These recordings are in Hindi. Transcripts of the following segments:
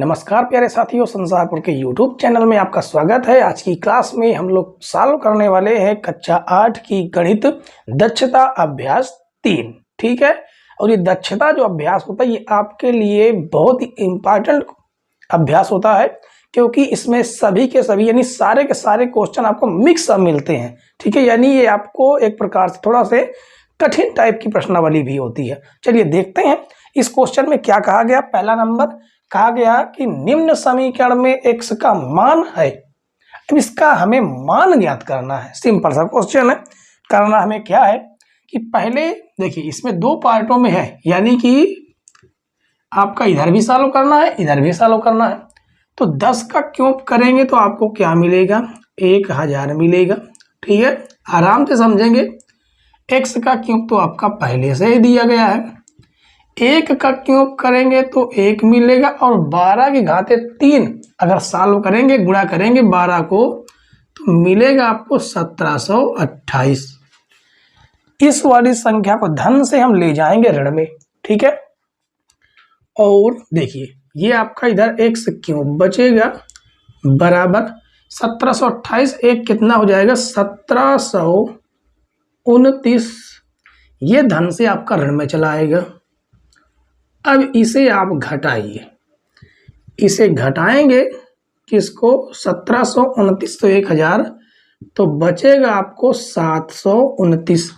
नमस्कार प्यारे साथियों, संसारपुर के YouTube चैनल में आपका स्वागत है। आज की क्लास में हम लोग सॉल्व करने वाले हैं कक्षा 8 की गणित दक्षता अभ्यास 3। ठीक है, और ये दक्षता जो अभ्यास होता है ये आपके लिए बहुत ही इम्पॉर्टेंट अभ्यास होता है, क्योंकि इसमें सभी के सभी यानी सारे के सारे क्वेश्चन आपको मिक्स अप मिलते हैं। ठीक है, यानी ये आपको एक प्रकार से थोड़ा से कठिन टाइप की प्रश्नावली भी होती है। चलिए देखते हैं इस क्वेश्चन में क्या कहा गया। पहला नंबर कहा गया कि निम्न समीकरण में x का मान है। अब इसका हमें मान ज्ञात करना है। सिंपल सा क्वेश्चन है। करना हमें क्या है कि पहले देखिए इसमें दो पार्टों में है, यानी कि आपका इधर भी सॉल्व करना है, इधर भी सॉल्व करना है। तो 10 का क्यूब करेंगे तो आपको क्या मिलेगा, 1000 मिलेगा। ठीक है, आराम से समझेंगे। x का क्यूब तो आपका पहले से ही दिया गया है, 1 का क्यूब करेंगे तो 1 मिलेगा, और 12 की घाते 3 अगर सॉल्व करेंगे, गुणा करेंगे 12 को, तो मिलेगा आपको 1728। इस वाली संख्या को धन से हम ले जाएंगे ऋण में। ठीक है, और देखिए ये आपका इधर x क्यूब बचेगा बराबर 1728, एक कितना हो जाएगा 1729। ये धन से आपका ऋण में चला आएगा। अब इसे आप घटाइए, इसे घटाएंगे किसको, 1729 तो 1000, तो बचेगा आपको 729।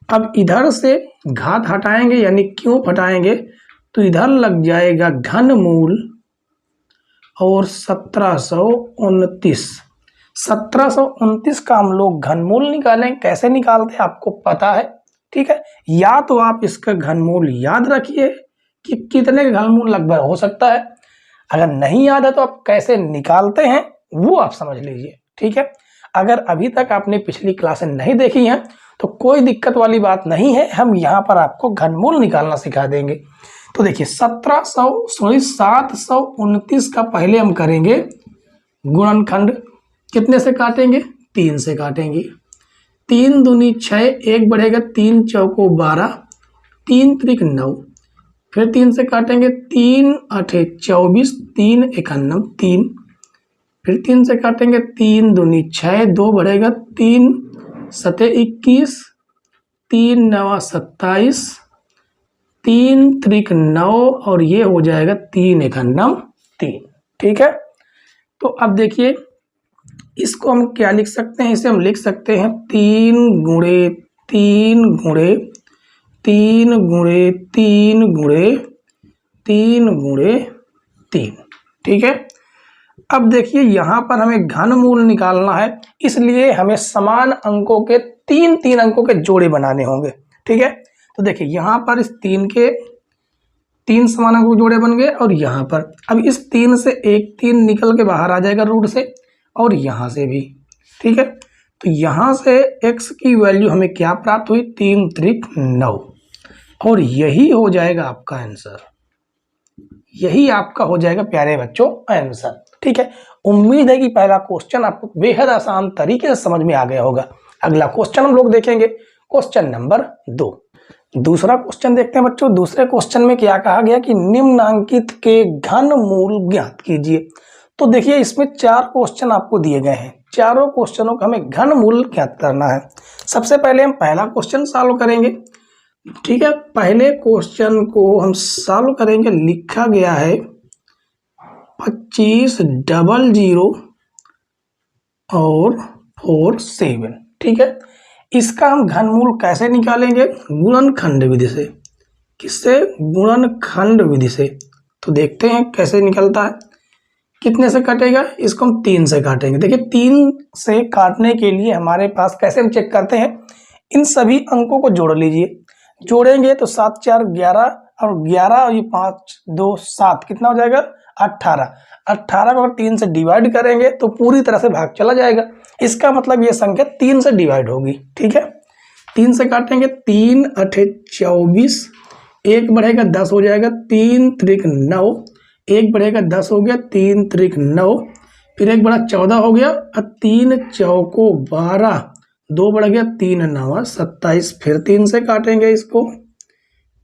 अब इधर से घात हटाएंगे यानी क्यूब हटाएंगे तो इधर लग जाएगा घनमूल, और 1729 का हम लोग घनमूल निकालें। कैसे निकालते हैं आपको पता है। ठीक है, या तो आप इसका घनमूल याद रखिए कि कितने का घनमूल लगभग हो सकता है। अगर नहीं याद है तो आप कैसे निकालते हैं वो आप समझ लीजिए। ठीक है, अगर अभी तक आपने पिछली क्लासें नहीं देखी हैं तो कोई दिक्कत वाली बात नहीं है, हम यहाँ पर आपको घनमूल निकालना सिखा देंगे। तो देखिए 729 का पहले हम करेंगे गुणनखंड। कितने से काटेंगे, 3 से काटेंगे। 3 दूनी 6, 1 बढ़ेगा, 3 चौको 12, 3 त्रिक 9, फिर 3 से काटेंगे, 3 8 24, 3 91 3, फिर 3 से काटेंगे, 3 दूनी 6, 2 बढ़ेगा, 3 7 21, 3 9 27, 3 त्रिक 9, और ये हो जाएगा 3 91 3। ठीक है, तो अब देखिए इसको हम क्या लिख सकते हैं, इसे हम लिख सकते हैं 3 गुणे 3 गुणे 3 गुणे 3 गुणे 3 गुणे 3। ठीक है, अब देखिए यहाँ पर हमें घनमूल निकालना है, इसलिए हमें समान अंकों के 3 अंकों के जोड़े बनाने होंगे। ठीक है, तो देखिए यहाँ पर इस 3 के 3 समान अंकों के जोड़े बन गए, और यहाँ पर अब इस 3 से एक 3 निकल के बाहर आ जाएगा रूट से, और यहाँ से भी। ठीक है, तो यहाँ से x की वैल्यू हमें क्या प्राप्त हुई, 3 त्रिक 9, और यही हो जाएगा आपका आंसर। यही आपका हो जाएगा प्यारे बच्चों आंसर। ठीक है, उम्मीद है कि पहला क्वेश्चन आपको बेहद आसान तरीके से समझ में आ गया होगा। अगला क्वेश्चन हम लोग देखेंगे, क्वेश्चन नंबर 2। दूसरा क्वेश्चन देखते हैं बच्चों। दूसरे क्वेश्चन में क्या कहा गया कि निम्नांकित के घनमूल ज्ञात कीजिए। तो देखिए इसमें 4 क्वेश्चन आपको दिए गए हैं, चारों क्वेश्चनों का हमें घनमूल ज्ञात करना है। सबसे पहले हम पहला क्वेश्चन सॉल्व करेंगे। ठीक है, पहले क्वेश्चन को हम सॉल्व करेंगे। लिखा गया है 2500 और 47। ठीक है, इसका हम घनमूल कैसे निकालेंगे, गुणनखंड विधि से। किससे, गुणनखंड विधि से। तो देखते हैं कैसे निकलता है। कितने से कटेगा, इसको हम 3 से काटेंगे। देखिए 3 से काटने के लिए हमारे पास कैसे हम चेक करते हैं, इन सभी अंकों को जोड़ लीजिए। जोड़ेंगे तो 7 4 11, और 11 और ये 5 2 7, कितना हो जाएगा 18। 18 को अगर 3 से डिवाइड करेंगे तो पूरी तरह से भाग चला जाएगा। इसका मतलब ये संख्या 3 से डिवाइड होगी। ठीक है, 3 से काटेंगे, 3 8 24, 1 बढ़ेगा 10 हो जाएगा, 3 त्रिक 9, 1 बढ़ेगा 10 हो गया, 3 त्रिक 9, फिर 1 बढ़ा 14 हो गया, और 3 चौको 12, 2 बढ़ गया, 3 9 27, फिर 3 से काटेंगे इसको,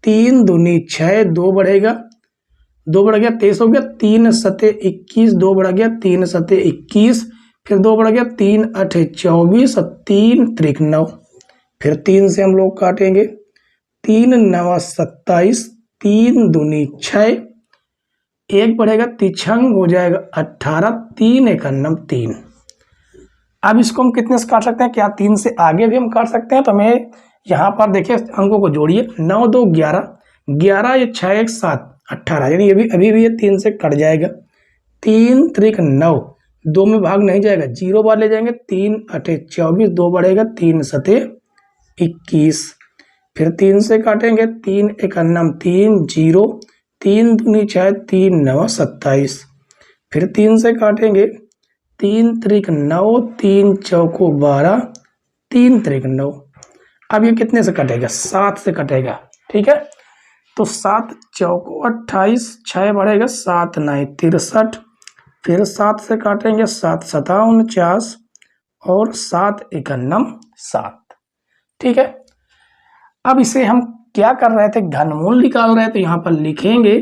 3 दूनी 6, 2 बढ़ेगा, 2 बढ़ गया 23 हो गया, 3 सते 21, 2 बढ़ गया 3 सते 21, फिर 2 बढ़ गया 3 अठे 24 और 3 त्रिक 9, फिर 3 से हम लोग काटेंगे, 3 नवा 27, 3 दूनी 6, 1 बढ़ेगा तिछंग हो जाएगा 18, 3 एक अन्नम 3। अब इसको हम कितने से काट सकते हैं, क्या 3 से आगे भी हम काट सकते हैं? तो हमें यहाँ पर देखिए अंकों को जोड़िए, 9 2 11, 11 ये 6 1 7 18, यानी ये भी अभी भी ये 3 से कट जाएगा, 3 त्रिक 9, 2 में भाग नहीं जाएगा, 0 बार ले जाएंगे, 3 अठे 24, 2 बढ़ेगा 3 सते 21, फिर 3 से काटेंगे, 3 एक अन्नम 3 0, 3 दूनी 6, 3 नवा 27, फिर 3 से काटेंगे, 3 त्रिक 9, 3 चौको 12, 3 त्रिक 9। अब ये कितने से कटेगा, 7 से कटेगा, ठीक है। तो 7 चौको 28, 6 बढ़ेगा 7 9 63, फिर 7 से काटेंगे, 7 7 49 और 7 एक अन्नम 7, ठीक है। अब इसे हम क्या कर रहे थे, घनमूल निकाल रहे थे, यहाँ पर लिखेंगे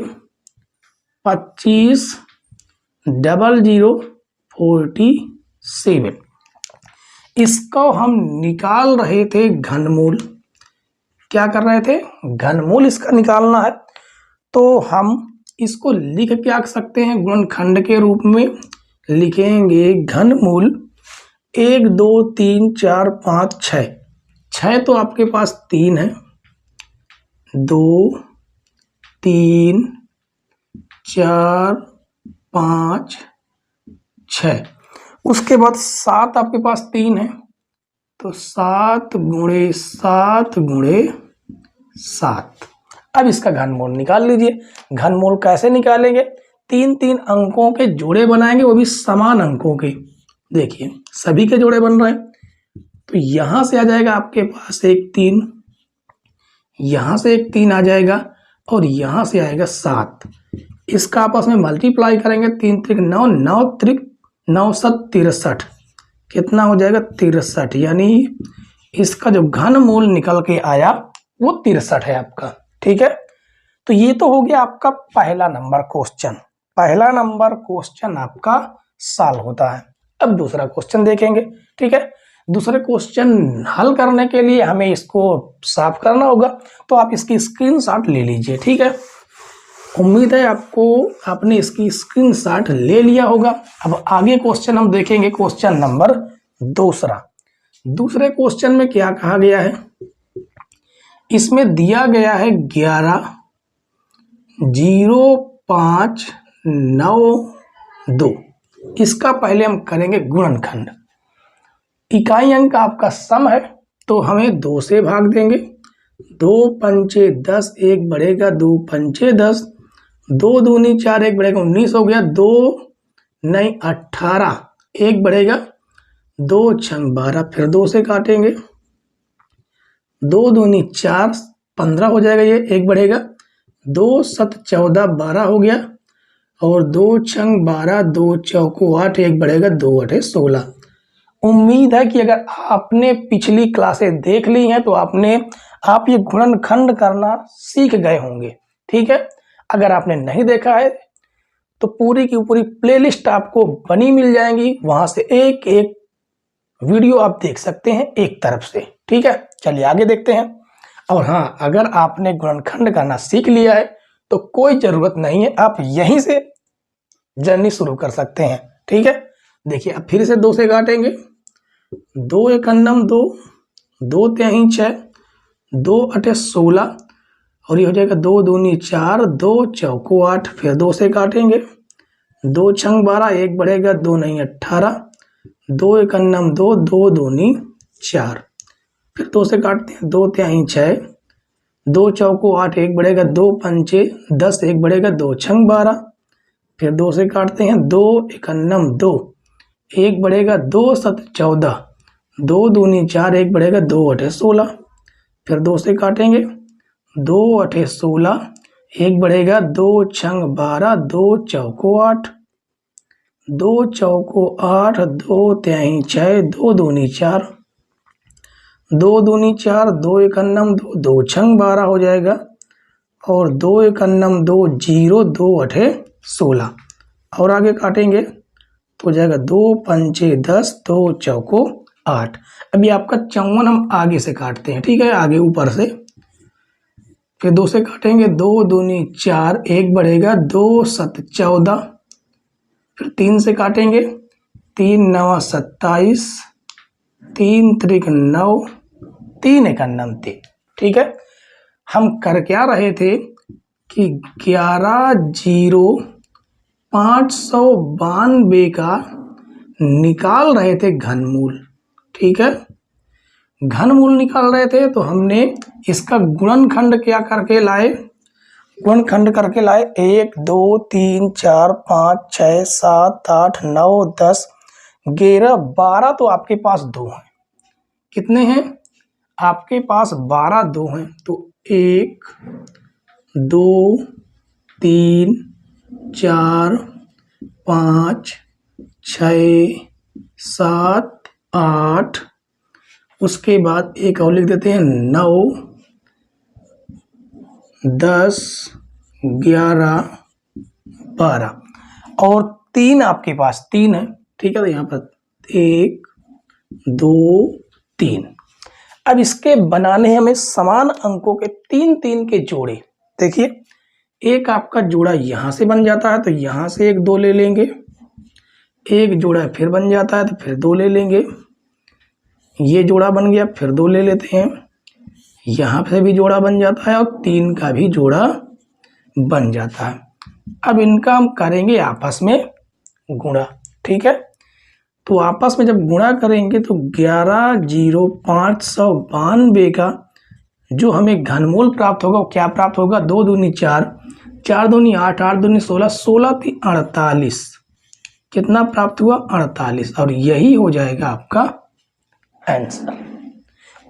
25 00 47, इसको हम निकाल रहे थे घनमूल। क्या कर रहे थे, घनमूल इसका निकालना है, तो हम इसको लिख क्या सकते हैं, गुणनखंड के रूप में लिखेंगे घनमूल 1 2 3 4 5 6, 6 तो आपके पास 3 है, 2 3 4 5 6, उसके बाद 7 आपके पास 3 है, तो 7 गुणे 7 गुणे 7। अब इसका घनमूल निकाल लीजिए। घनमूल कैसे निकालेंगे, 3 3 अंकों के जोड़े बनाएंगे, वो भी समान अंकों के, देखिए सभी के जोड़े बन रहे हैं, तो यहां से आ जाएगा आपके पास एक 3, यहां से एक 3 आ जाएगा और यहां से आएगा 7, इसका आपस में मल्टीप्लाई करेंगे, 3 त्रिक 9, 9 त्रिक 9 7 63, कितना हो जाएगा 63, यानी इसका जो घनमूल निकल के आया वो 63 है आपका, ठीक है। तो ये तो हो गया आपका पहला नंबर क्वेश्चन, पहला नंबर क्वेश्चन आपका सॉल्व होता है। अब दूसरा क्वेश्चन देखेंगे, ठीक है। दूसरे क्वेश्चन हल करने के लिए हमें इसको साफ करना होगा, तो आप इसकी स्क्रीनशॉट ले लीजिए, ठीक है। उम्मीद है आपको आपने इसकी स्क्रीनशॉट ले लिया होगा। अब आगे क्वेश्चन हम देखेंगे, क्वेश्चन नंबर दूसरा। दूसरे क्वेश्चन में क्या कहा गया है, इसमें दिया गया है 11 0 5 9 2, इसका पहले हम करेंगे गुणनखंड। इकाई अंक आपका सम है, तो हमें 2 से भाग देंगे, 2 पंचे 10, 1 बढ़ेगा 2 पंचे 10, 2 दूनी 4, 1 बढ़ेगा 19 हो गया, 2 नहीं 18, 1 बढ़ेगा 2 छंग 12, फिर 2 से काटेंगे, 2 दूनी 4 15 हो जाएगा, ये 1 बढ़ेगा 2 7 14 12 हो गया, और 2 छंग 12, 2 चौको 8, 1 बढ़ेगा 2 8 16। उम्मीद है कि अगर आपने पिछली क्लासें देख ली हैं तो आप ये गुणनखंड करना सीख गए होंगे, ठीक है। अगर आपने नहीं देखा है तो पूरी की पूरी प्लेलिस्ट आपको बनी मिल जाएंगी, वहां से एक एक वीडियो आप देख सकते हैं एक तरफ से, ठीक है। चलिए आगे देखते हैं। और हाँ, अगर आपने गुणनखंड करना सीख लिया है तो कोई जरूरत नहीं है, आप यहीं से जर्नी शुरू कर सकते हैं, ठीक है। देखिए अब फिर से 2 से काटेंगे, 2 एक अन्नम 2, 2 त्याही 6, 2 अठे 16, और ये हो जाएगा 2 दूनी 4, 2 चौको 8, फिर 2 से काटेंगे, 2 छंग 12, 1 बढ़ेगा 2 नहीं 18, 2 एक अन्नम 2, 2 दूनी 4, फिर 2 से काटते हैं, 2 त्याही 6, 2 चौको 8, 1 बढ़ेगा 2 पंचे 10, 1 बढ़ेगा 2 छंग 12, फिर 2 से काटते हैं, 2 एक अन्नम 2, 1 बढ़ेगा 2 7 14, 2 दूनी 4, 1 बढ़ेगा 2 अठे 16, फिर 2 से काटेंगे, 2 अठे 16, 1 बढ़ेगा 2 छंग 12, 2 चौको 8, 2 चौको 8, 2 त्याही 6, 2 दूनी 4, 2 दूनी 4, 2 एक अन्नम 2, 2 छंग 12 हो जाएगा, और 2 एक अन्नम 2 जीरो, 2 अठे 16 और आगे काटेंगे तो हो जाएगा 2 पंचे 10, 2 चौको 8। अभी आपका 54 हम आगे से काटते हैं, ठीक है, आगे ऊपर से। फिर 2 से काटेंगे, 2 दूनी 4, 1 बढ़ेगा, 2 सत 14। फिर 3 से काटेंगे, 3 नवा 27, 3 त्रिक 9, 3 एक अन्नम 3, ठीक है। हम कर क्या रहे थे कि 11,0592 का निकाल रहे थे घनमूल, ठीक है। घनमूल निकाल रहे थे तो हमने इसका गुणनखंड क्या करके लाए, गुणनखंड करके लाए 1 2 3 4 5 6 7 8 9 10 11 12। तो आपके पास 2 हैं, कितने हैं आपके पास 12, 2 हैं। तो 1 2 3 4 5 6 7 8, उसके बाद एक और लिख देते हैं 9 10 11 12 और 3 आपके पास 3 है, ठीक है। तो यहाँ पर 1 2 3। अब इसके बनाने हमें समान अंकों के 3 के जोड़े। देखिए एक आपका जोड़ा यहाँ से बन जाता है तो यहाँ से एक 2 ले लेंगे, एक जोड़ा फिर बन जाता है तो फिर 2 ले लेंगे, ये जोड़ा बन गया फिर 2 ले लेते हैं, यहाँ से भी जोड़ा बन जाता है और 3 का भी जोड़ा बन जाता है। अब इनका हम करेंगे आपस में गुणा, ठीक है। तो आपस में जब गुणा करेंगे तो 11,0592 का जो हमें घनमूल प्राप्त होगा वो क्या प्राप्त होगा, 2 दूनी 4, 4 दूनी 8, 8 दूनी 16, 16 × 48, कितना प्राप्त हुआ 48। और यही हो जाएगा आपका आंसर।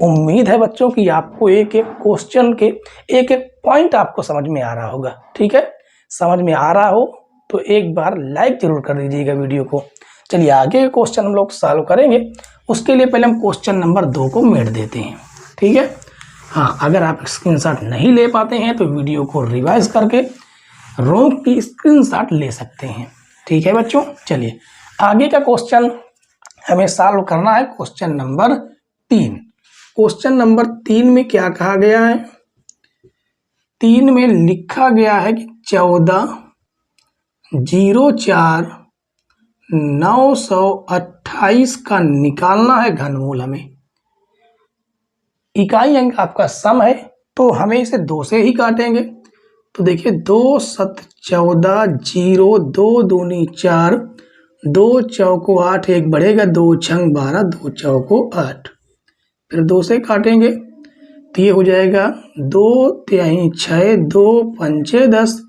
उम्मीद है बच्चों कि आपको एक एक क्वेश्चन के एक एक पॉइंट आपको समझ में आ रहा होगा, ठीक है। समझ में आ रहा हो तो एक बार लाइक जरूर कर दीजिएगा वीडियो को। चलिए आगे क्वेश्चन हम लोग सॉल्व करेंगे, उसके लिए पहले हम क्वेश्चन नंबर 2 को मिट देते हैं, ठीक है। हाँ, अगर आप स्क्रीनशॉट नहीं ले पाते हैं तो वीडियो को रिवाइज करके रोक की स्क्रीनशॉट ले सकते हैं, ठीक है बच्चों। चलिए आगे का क्वेश्चन हमें सॉल्व करना है, क्वेश्चन नंबर 3। क्वेश्चन नंबर 3 में क्या कहा गया है, 3 में लिखा गया है कि 14,04,928 का निकालना है घनमूल हमें। इकाई अंक आपका सम है तो हमें इसे 2 से ही काटेंगे। तो देखिए 2 सत 14, 0 2 दूनी 4, 2 चौको 8, 1 बढ़ेगा, 2 छंग 12, 2 चौको 8। फिर 2 से काटेंगे तो ये हो जाएगा 2 तिहाई 6, 2 पंचे 10,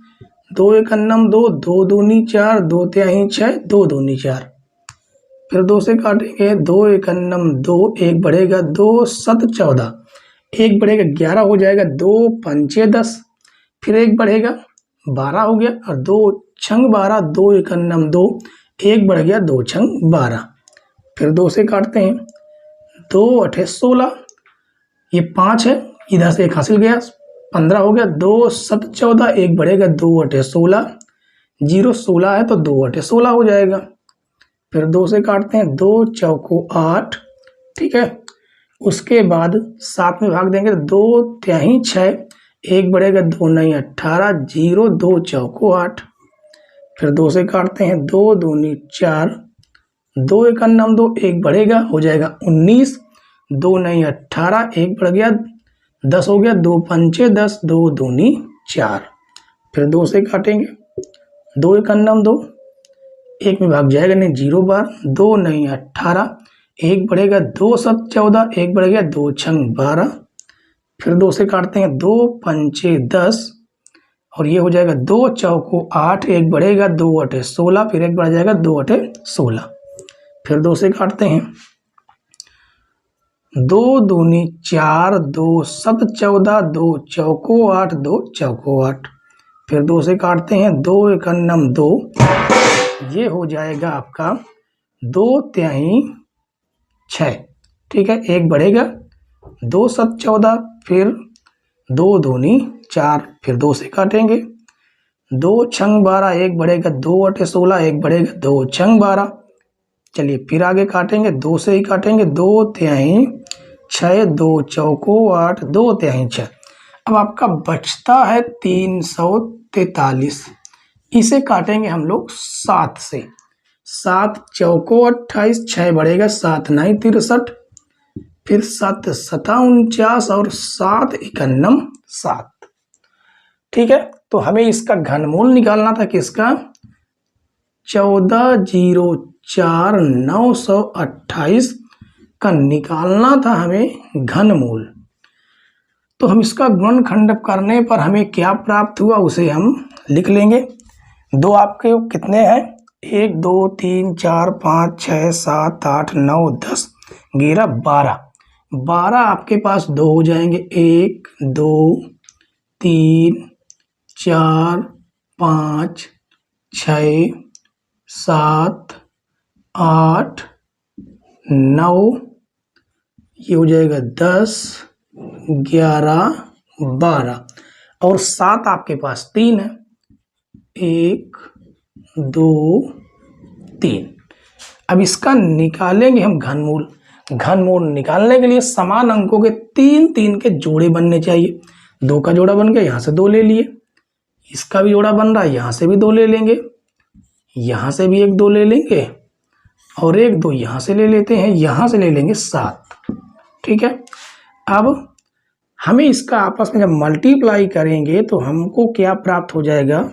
2 एक अन्नम 2, 2 दूनी 4, 2 तिहाई 6, 2 दूनी 4। फिर 2 से काटेंगे, 2 एक अन्नम 2, 1 बढ़ेगा, 2 सत 14, 1 बढ़ेगा 11 हो जाएगा, 2 पंचे 10, फिर 1 बढ़ेगा 12 हो गया, और 2 छंग 12, 2 एक अन्नम 2, 1 बढ़ गया, 2 छंग 12। फिर 2 से काटते हैं, 2 अठे 16, ये 5 है, इधर से 1 हासिल गया, 15 हो गया, 2 सत 14, 1 बढ़ेगा, 2 अठे 16, 0 16 है तो 2 अठे 16 हो जाएगा। फिर 2 से काटते हैं, 2 चौको 8, ठीक है। उसके बाद 7 में भाग देंगे, 2 तिहाई 6, 1 बढ़ेगा, 2 नहीं 18, 0 2 चौको 8। फिर 2 से काटते हैं, 2 दूनी 4, 2 एक अन्नम 2, 1 बढ़ेगा, हो जाएगा 19, 2 नहीं 18, 1 बढ़ गया 10 हो गया, 2 पंचे 10, 2 दूनी 4। फिर 2 से काटेंगे, 2 एक अन्नम 2, 1 में भाग जाएगा नहीं, 0 बार, 2 नहीं 18, 1 बढ़ेगा, 2 सत 14, 1 बढ़ गया, 2 छंग 12। फिर 2 से काटते हैं, 2 पंचे 10, और ये हो जाएगा 2 चौको 8, 1 बढ़ेगा, 2 अठे 16, फिर 1 बढ़ जाएगा, 2 अठे 16। फिर 2 से काटते हैं, 2 दूनी 4, 2 सत 14, 2 चौको 8, 2 चौको 8। फिर 2 से काटते हैं, 2 एक अन्नम 2, ये हो जाएगा आपका 2 तिहाई 6, ठीक है। 1 बढ़ेगा, 2 सत 14, फिर 2 दूनी 4, फिर 2 से काटेंगे। 2 छंग 12, 1 बढ़ेगा 2 अटे 16, 1 बढ़ेगा 2 छंग 12। चलिए फिर आगे काटेंगे, 2 से ही काटेंगे। 2 तिहाई 6, 2 चौको 8, 2 तिहाई 6। अब आपका बचता है 343। इसे काटेंगे हम लोग 7 से। 7 चौको 28, 6 बढ़ेगा 7 9 63, फिर 7 7 49 और 7 51 7। ठीक है, तो हमें इसका घनमूल निकालना था किसका, 14,04,928 का निकालना था हमें घनमूल। तो हम इसका गुणनखंड करने पर हमें क्या प्राप्त हुआ उसे हम लिख लेंगे। 2 आपके कितने हैं, 1 2 3 4 5 6 7 8 9 10 11 12। 12 आपके पास 2 हो जाएंगे, 1 2 3 4 5 6 7 8 9, ये हो जाएगा 10 11 12 और 7 आपके पास 3 है, 1 2 3। अब इसका निकालेंगे हम घनमूल। घनमूल निकालने के लिए समान अंकों के 3 3 के जोड़े बनने चाहिए। 2 का जोड़ा बन गया, यहाँ से 2 ले लिए, इसका भी जोड़ा बन रहा है, यहाँ से भी 2 ले लेंगे, यहाँ से भी 1 2 ले लेंगे और 1 2 यहाँ से ले लेते हैं, यहाँ से ले लेंगे 7। ठीक है, अब हमें इसका आपस में जब मल्टीप्लाई करेंगे तो हमको क्या प्राप्त हो जाएगा,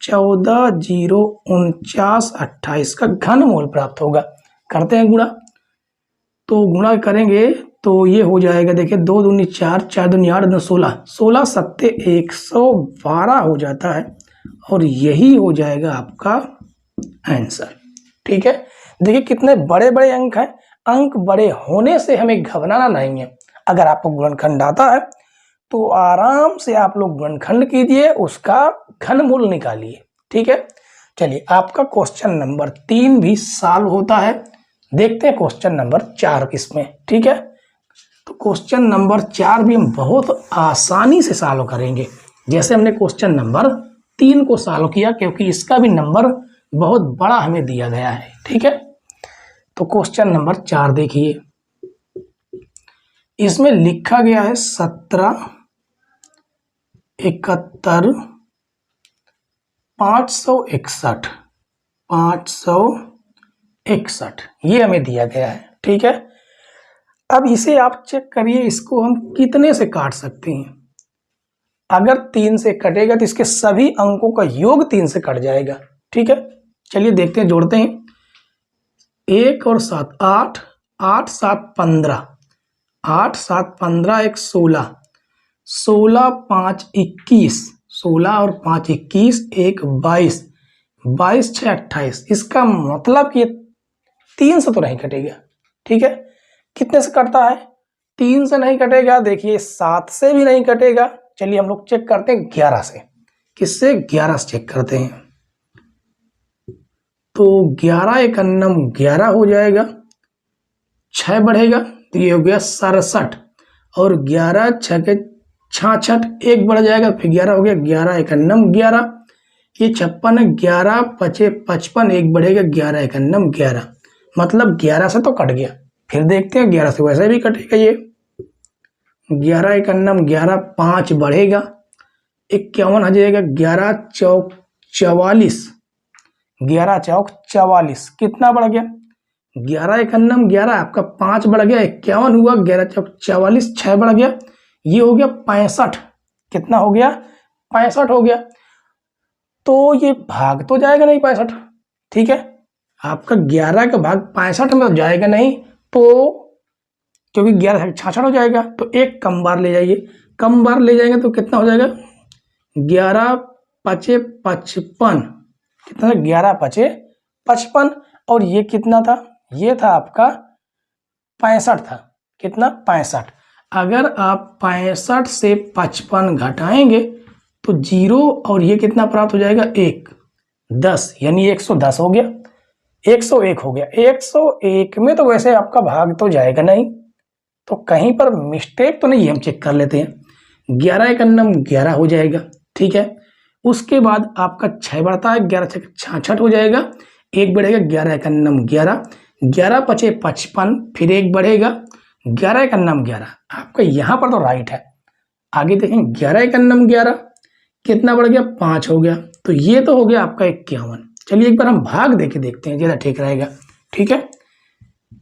14,049,28 का घनमूल प्राप्त होगा। करते हैं गुणा, तो गुणा करेंगे तो ये हो जाएगा, देखिए 2 दूनी 4, 4 दूनी 8, 2 16, 16 सत्ते 112 हो जाता है और यही हो जाएगा आपका आंसर। ठीक है, देखिए कितने बड़े बड़े अंक हैं। अंक बड़े होने से हमें घबराना नहीं है। अगर आपको गुणनखंड आता है तो आराम से आप लोग गुणनखंड कीजिए, उसका घनमूल निकालिए। ठीक है, चलिए आपका क्वेश्चन नंबर 3 भी सॉल्व होता है। देखते हैं क्वेश्चन नंबर 4 इसमें। ठीक है, तो क्वेश्चन नंबर 4 भी हम बहुत आसानी से सॉल्व करेंगे, जैसे हमने क्वेश्चन नंबर 3 को सॉल्व किया, क्योंकि इसका भी नंबर बहुत बड़ा हमें दिया गया है। ठीक है, तो क्वेश्चन नंबर 4 देखिए, इसमें लिखा गया है 17 71 561 561, ये हमें दिया गया है। ठीक है, अब इसे आप चेक करिए, इसको हम कितने से काट सकते हैं। अगर 3 से कटेगा तो इसके सभी अंकों का योग 3 से कट जाएगा। ठीक है, चलिए देखते हैं, जोड़ते हैं। 1 और 7 8, 8 7 15, 8 7 15 1 16, 16 5 21, 16 और 5 21, 1 22, 22 6 28। इसका मतलब कि 3 से तो नहीं कटेगा। ठीक है, कितने से कटता है, 3 से नहीं कटेगा। देखिए 7 से भी नहीं कटेगा। चलिए हम लोग चेक करते हैं 11 से। किससे, 11 से चेक करते हैं। तो 11 एकन्नम 11 हो जाएगा, 6 बढ़ेगा तो ये हो गया 67 और 11 6 के 66, 1 बढ़ जाएगा फिर 11 हो गया, 11 एकन्नम 11। ये 56 है, 11 पचे 55, 1 बढ़ेगा 11 एकन्नम 11, मतलब 11 से तो कट गया। फिर देखते हैं 11 से वैसे भी कटेगा। ये 11 एकन्नम 11, 5 बढ़ेगा 51 आ जाएगा, 11 चौक 44, 11 चौक 44, कितना बढ़ गया, 11 एकन्नम 11, आपका 5 बढ़ गया 51 हुआ, 11 चौक 44, 6 बढ़ गया, ये हो गया 65। कितना हो गया, 65 हो गया। तो ये भाग तो जाएगा नहीं 65। ठीक है, आपका 11 का भाग 65 में तो जाएगा नहीं, तो क्योंकि 11 66 हो जाएगा, तो एक कम बार ले जाइए। कम बार ले जाएंगे तो कितना हो जाएगा, 11 पचे 55, कितना, 11 पचे 55 और ये कितना था, ये था आपका 65 था। कितना, 65। अगर आप 65 से 55 घटाएंगे तो 0 और ये कितना प्राप्त हो जाएगा, 1 10, यानी 110 हो गया, 101 हो गया। 101 में तो वैसे आपका भाग तो जाएगा नहीं, तो कहीं पर मिस्टेक तो नहीं है, हम चेक कर लेते हैं। 11 एक अन्नम 11 हो जाएगा। ठीक है, उसके बाद आपका 6 बढ़ता है, 11 6 66 हो जाएगा, एक बढ़ेगा 11 एक अन्नम 11, 11 पचे 55, फिर एक बढ़ेगा 11 एक अन्नम 11। आपका यहाँ पर तो राइट है। आगे देखें 11 एक अन्नम 11 कितना बढ़ गया, 5 हो गया। तो ये तो हो गया आपका 51। चलिए एक बार हम भाग दे के देखते हैं, ज़्यादा ठीक रहेगा। ठीक है,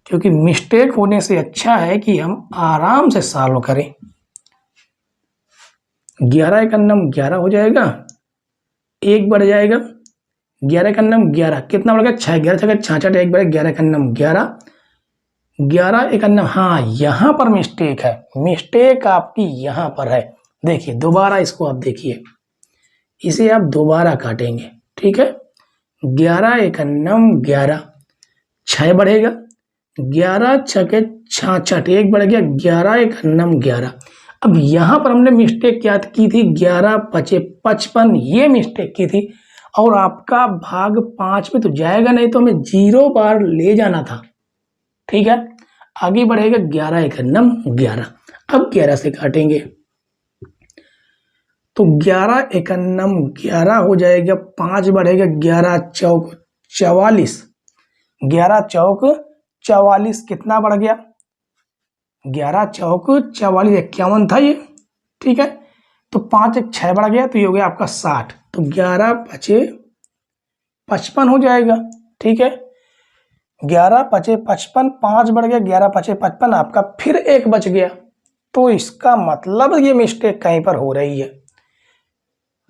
क्योंकि मिस्टेक होने से अच्छा है कि हम आराम से सॉल्व करें। 11 एक अन्नम 11 हो जाएगा, एक बढ़ जाएगा 11 का अन्नम 11 कितना बढ़ गया, 6, 11 6 66, एक बढ़ 11 का अन्नम 11, 11 एक अन्नम। हाँ, यहाँ पर मिस्टेक है, मिस्टेक आपकी यहाँ पर है। देखिए दोबारा इसको आप देखिए, इसे आप दोबारा काटेंगे। ठीक है, 11 एक अन्नम 11, 6 बढ़ेगा, 11 6 66, एक बढ़ गया 11 एक अन्नम 11। अब यहाँ पर हमने मिस्टेक क्या की थी, 11 पचे 55, ये मिस्टेक की थी। और आपका भाग 5 में तो जाएगा नहीं, तो हमें 0 बार ले जाना था। ठीक है, आगे बढ़ेगा 11 एक अन्नम 11। अब 11 से काटेंगे तो 11 एक अन्नम 11 हो जाएगा, 5 बढ़ेगा 11 चौक 44, 11 चौक 44 कितना बढ़ गया, 11 चौक 44 51 था ये। ठीक है, तो 5 एक 6 बढ़ गया, तो ये हो गया आपका 60। तो 11 पचे 55 हो जाएगा। ठीक है, 11 पचे 55, 5 बढ़ गया, 11 पचे 55, आपका फिर एक बच गया। तो इसका मतलब ये मिस्टेक कहीं पर हो रही है।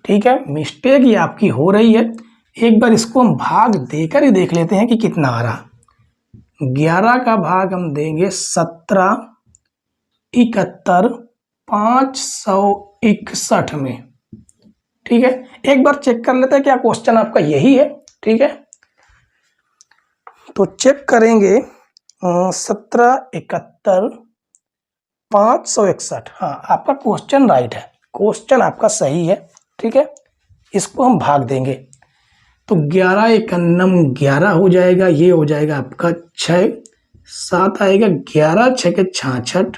ठीक है, मिस्टेक ये आपकी हो रही है। एक बार इसको हम भाग देकर ही देख लेते हैं कि कितना आ रहा। 11 का भाग हम देंगे 17 71 561 में। ठीक है, एक बार चेक कर लेते हैं क्या क्वेश्चन आपका यही है। ठीक है, तो चेक करेंगे 17 71 561। हाँ, आपका क्वेश्चन राइट है, क्वेश्चन आपका सही है। ठीक है, इसको हम भाग देंगे तो 11 एक अन्नम 11 हो जाएगा, ये हो जाएगा आपका 6, 7 आएगा 11 6 के 66,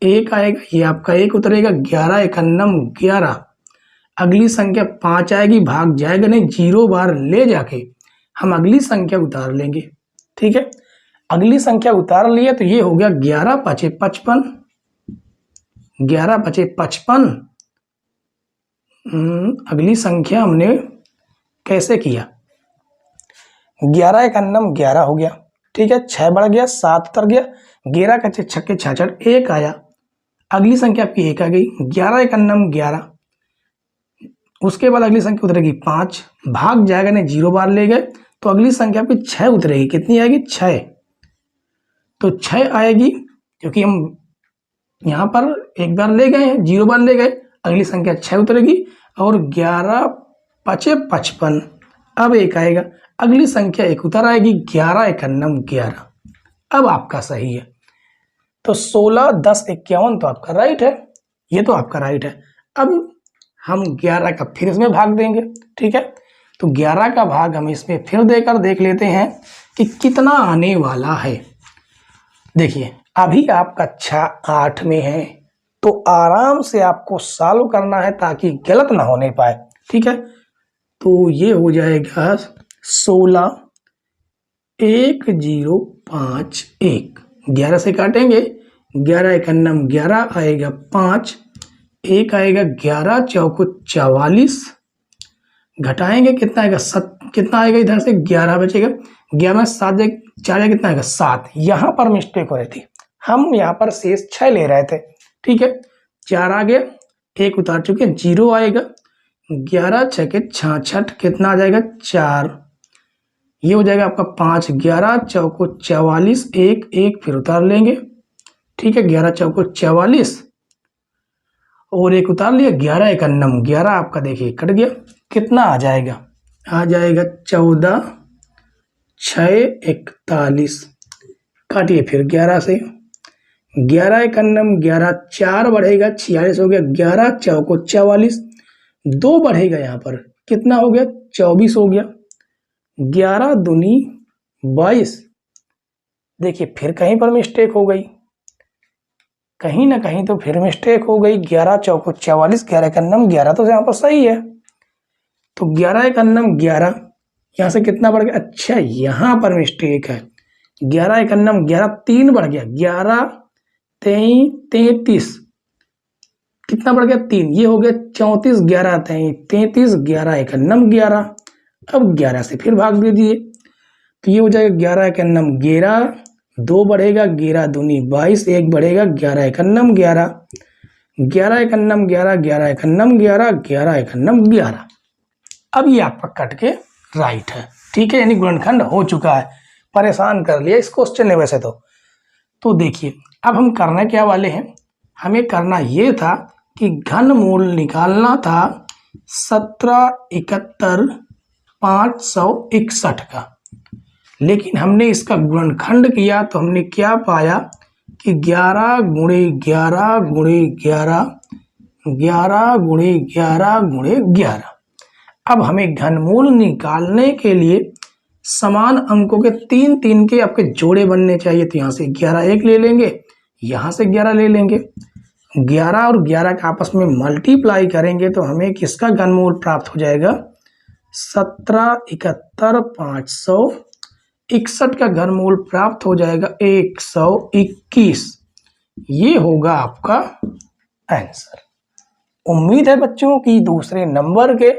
एक आएगा, ये आपका एक उतरेगा 11 एक अन्नम 11। अगली संख्या 5 आएगी, भाग जाएगा नहीं, 0 बार ले जाके हम अगली संख्या उतार लेंगे। ठीक है, अगली संख्या उतार लिया तो ये हो गया 11 पचे 55, 11 पचे 55। अगली संख्या हमने कैसे किया, 11 एक अन्नम 11 हो गया। ठीक है, 6 बढ़ गया, 7 उतर गया, 11 का 6 छक्के 66, एक आया, अगली संख्या आपकी एक आ गई, 11 एक अन्नम 11। उसके बाद अगली संख्या उतरेगी 5, भाग जाएगा नहीं, 0 बार ले गए, तो अगली संख्या आपकी 6 उतरेगी, कितनी आएगी 6। तो 6 आएगी, क्योंकि हम यहाँ पर एक बार ले गए हैं, 0 बार ले गए, अगली संख्या 6 उतरेगी, और 11 पचे 55, अब एक आएगा, अगली संख्या एक उतर आएगी, 11 एक अन्नम 11। अब आपका सही है, तो 16 10 51 तो आपका राइट है, ये तो आपका राइट है। अब हम 11 का फिर इसमें भाग देंगे। ठीक है, तो 11 का भाग हम इसमें फिर देकर देख लेते हैं कि कितना आने वाला है। देखिए अभी आपका कक्षा 8 में है, तो आराम से आपको सॉल्व करना है ताकि गलत ना होने पाए। ठीक है, तो ये हो जाएगा 16 1051, 11 से काटेंगे, 11 एक अन्नम 11 आएगा 5, एक आएगा 11 चौक 44, घटाएंगे कितना आएगा कितना आएगा, इधर से 11 बचेगा, 11 में 7 4 कितना आएगा 7। यहाँ पर मिस्टेक हो रही थी, हम यहाँ पर शेष 6 ले रहे थे। ठीक है, 4 आ गया, एक उतार चुके, 0 आएगा, 11 6 के 66 कितना आ जाएगा 4, ये हो जाएगा आपका 5, 11 चौको 44, एक फिर उतार लेंगे। ठीक है, 11 चौको 44 और एक उतार लिया, 11 एक अन्नम 11 आपका देखिए कट गया, कितना आ जाएगा, आ जाएगा 14 6 41, काटिए फिर 11 से, 11 एक अन्नम 11, 4 बढ़ेगा 46 हो गया, 11 चौको 44, 2 बढ़ेगा यहाँ पर कितना हो गया 24 हो गया, 11 दूनी 22। देखिए फिर कहीं पर मिस्टेक हो गई, कहीं ना कहीं तो फिर मिस्टेक हो गई। 11 चौको 44, 11 का नम 11 तो यहाँ पर सही है। तो 11 का नम 11, यहाँ से कितना बढ़ गया? अच्छा यहाँ पर मिस्टेक है। 11 का नम 11, 3 बढ़ गया। 11 33, कितना बढ़ गया? 3। ये हो गया 34, 11 33, 11 एक नम 11। अब 11 से फिर भाग दीजिए तो ये हो जाएगा 11 एक नम 11, 2 बढ़ेगा, 11 दूनी 22, 1 बढ़ेगा, 11 एक नम 11, 11 एक नम 11, 11 एक नम 11, 11 एक नम 11। अब ये आपका कट के राइट है, ठीक है, यानी गुणनखंड हो चुका है। परेशान कर लिया इस क्वेश्चन ने वैसे तो देखिए अब हम करने क्या वाले हैं, हमें करना ये था कि घनमूल निकालना था 1771,561 का, लेकिन हमने इसका गुणनखंड किया तो हमने क्या पाया कि 11 गुणे 11 गुणे 11, 11 गुणे 11 गुणे 11। अब हमें घनमूल निकालने के लिए समान अंकों के 3 3 के आपके जोड़े बनने चाहिए। तो यहाँ से 11 एक ले लेंगे, यहाँ से 11 ले लेंगे, 11 और 11 का आपस में मल्टीप्लाई करेंगे तो हमें किसका घनमूल प्राप्त हो जाएगा? 1771,561 का घनमूल प्राप्त हो जाएगा 121। ये होगा आपका आंसर। उम्मीद है बच्चों कि दूसरे नंबर के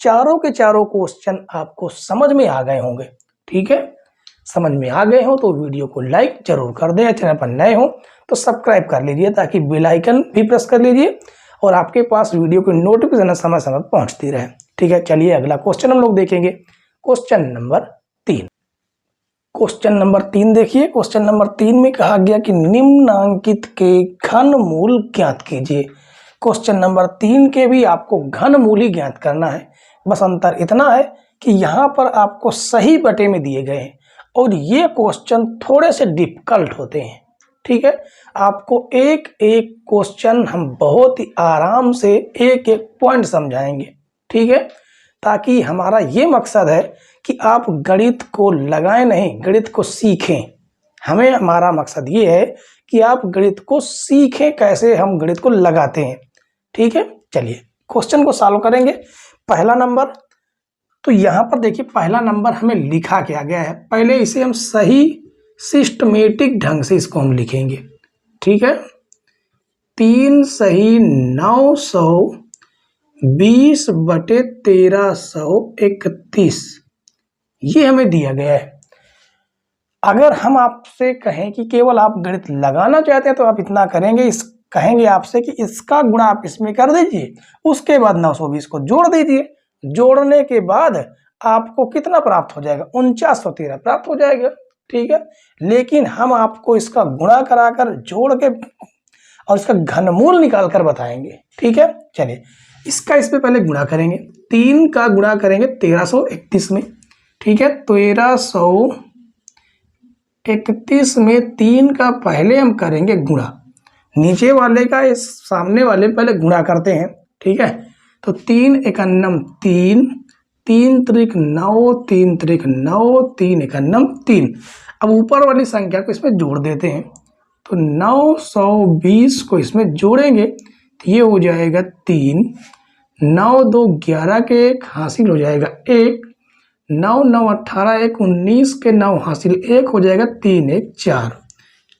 चारों क्वेश्चन आपको समझ में आ गए होंगे। ठीक है, समझ में आ गए हो तो वीडियो को लाइक जरूर कर दें। चैनल पर नए हो तो सब्सक्राइब कर लीजिए ताकि बेल आइकन भी प्रेस कर लीजिए और आपके पास वीडियो की नोटिफिकेशन समय समय पहुंचती रहे। ठीक है, चलिए अगला क्वेश्चन हम लोग देखेंगे। Question number 3। क्वेश्चन नंबर 3 देखिए। क्वेश्चन नंबर 3 में कहा गया कि निम्नांकित के घनमूल ज्ञात कीजिए। क्वेश्चन नंबर 3 के भी आपको घनमूल ही ज्ञात करना है। बस अंतर इतना है कि यहाँ पर आपको सही बटे में दिए गए हैं और ये क्वेश्चन थोड़े से डिफिकल्ट होते हैं। ठीक है, आपको एक एक क्वेश्चन हम बहुत ही आराम से एक एक पॉइंट समझाएंगे। ठीक है, ताकि हमारा ये मकसद है कि आप गणित को लगाएं नहीं, गणित को सीखें। हमारा मकसद ये है कि आप गणित को सीखें, कैसे हम गणित को लगाते हैं। ठीक है, चलिए क्वेश्चन को सॉल्व करेंगे। पहला नंबर, तो यहाँ पर देखिए पहला नंबर हमें लिखा क्या गया है। पहले इसे हम सही सिस्टमेटिक ढंग से इसको हम लिखेंगे। ठीक है, 3 सही 920 बटे 1331 ये हमें दिया गया है। अगर हम आपसे कहें कि केवल आप गणित लगाना चाहते हैं तो आप इतना करेंगे, कहेंगे आपसे कि इसका गुणा आप इसमें कर दीजिए, उसके बाद 920 को जोड़ दीजिए। जोड़ने के बाद आपको कितना प्राप्त हो जाएगा? 4913 प्राप्त हो जाएगा। ठीक है, लेकिन हम आपको इसका गुणा कराकर जोड़ के और इसका घनमूल निकाल कर बताएंगे। ठीक है, चलिए इसका इस पे पहले गुणा करेंगे। 3 का गुणा करेंगे 1331 में। ठीक है, 1331 में 3 का पहले हम करेंगे गुणा, नीचे वाले का इस सामने वाले पहले गुणा करते हैं। ठीक है, तो 3 एकन्नम 3, 3 त्रिक 9, 3 त्रिक 9, 3 एकन्नम 3। अब ऊपर वाली संख्या को इसमें जोड़ देते हैं तो 920 को इसमें जोड़ेंगे तो ये हो जाएगा 3, 9 2 11 के 1 हासिल हो जाएगा 1, 9 9 18 1 19 के 9 हासिल 1 हो जाएगा 3 1 4।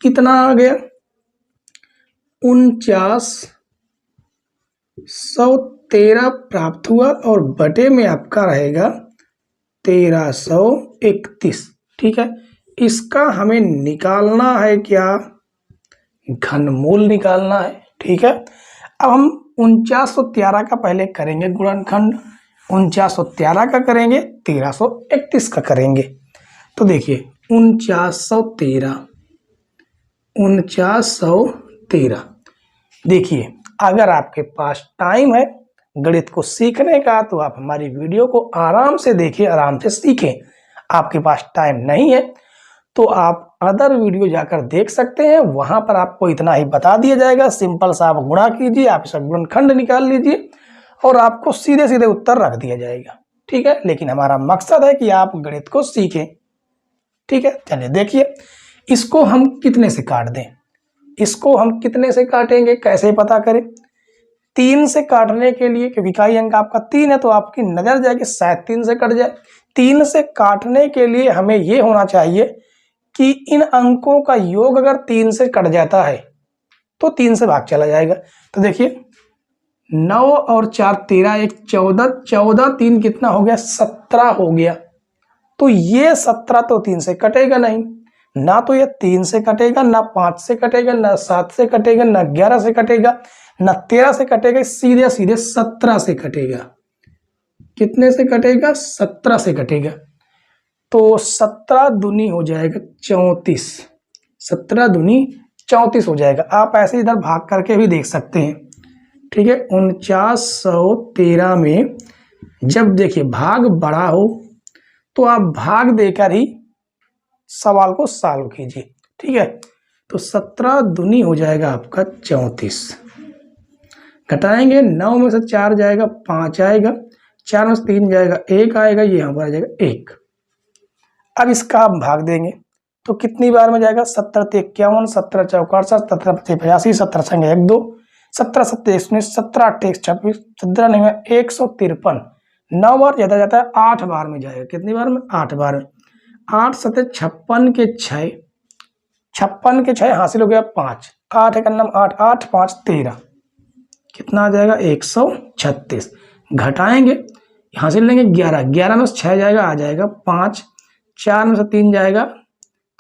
कितना आ गया? 4913 प्राप्त हुआ और बटे में आपका रहेगा 1331। ठीक है, इसका हमें निकालना है क्या? घनमूल निकालना है। ठीक है, अब हम 4913 का पहले करेंगे गुणनखंड। 4913 का करेंगे, 1331 का करेंगे। तो देखिए 4913 देखिए, अगर आपके पास टाइम है गणित को सीखने का तो आप हमारी वीडियो को आराम से देखिए, आराम से सीखें। आपके पास टाइम नहीं है तो आप अदर वीडियो जाकर देख सकते हैं, वहां पर आपको इतना ही बता दिया जाएगा। सिंपल सा आप गुणा कीजिए, आप इसका गुणनखंड निकाल लीजिए और आपको सीधे सीधे उत्तर रख दिया जाएगा। ठीक है, लेकिन हमारा मकसद है कि आप गणित को सीखें। ठीक है, चलिए देखिए इसको हम कितने से काट दें। इसको हम कितने से काटेंगे, कैसे पता करें? 3 से काटने के लिए, क्योंकि इकाई अंक आपका 3 है तो आपकी नजर जाएगी शायद 3 से कट जाए। 3 से काटने के लिए हमें ये होना चाहिए कि इन अंकों का योग अगर 3 से कट जाता है तो 3 से भाग चला जाएगा। तो देखिए 9 और 4 13, 1 14, 14 3 कितना हो गया, 17 हो गया। तो ये 17 तो 3 से कटेगा नहीं, ना तो ये 3 से कटेगा, ना 5 से कटेगा, ना 7 से कटेगा, ना 11 से कटेगा, ना 13 से कटेगा, सीधे सीधे 17 से कटेगा। कितने से कटेगा, 17 से कटेगा। तो 17 दूनी हो जाएगा 34, 17 दूनी 34 हो जाएगा। आप ऐसे इधर भाग करके भी देख सकते हैं, ठीक है। 4913 में जब देखिए भाग बड़ा हो तो आप भाग देकर ही सवाल को सॉल्व कीजिए, ठीक है। तो 17 दूनी हो जाएगा आपका 34, घटाएंगे 9 में से 4 जाएगा 5 आएगा, 4 में से 3 जाएगा 1 आएगा, ये यहाँ पर आ जाएगा 1। अब इसका हम भाग देंगे तो कितनी बार में जाएगा, 17 51, 17 चौका 17 85, 17 संगे 1 2, 17 7 19, 17 8 26, 17 नहीं में 153, 9 बार ज्यादा जाता है, 8 बार में जाएगा। कितनी बार में, 8 बार में। 8 7 56 के 6, 56 के 6 हासिल हो गया 5, 8 एक अन्नम 8, 8 5 13, कितना आ जाएगा 136। घटाएंगे, यहाँ से लेंगे 11, 11 में से 6 जाएगा आ जाएगा 5, 4 में से 3 जाएगा,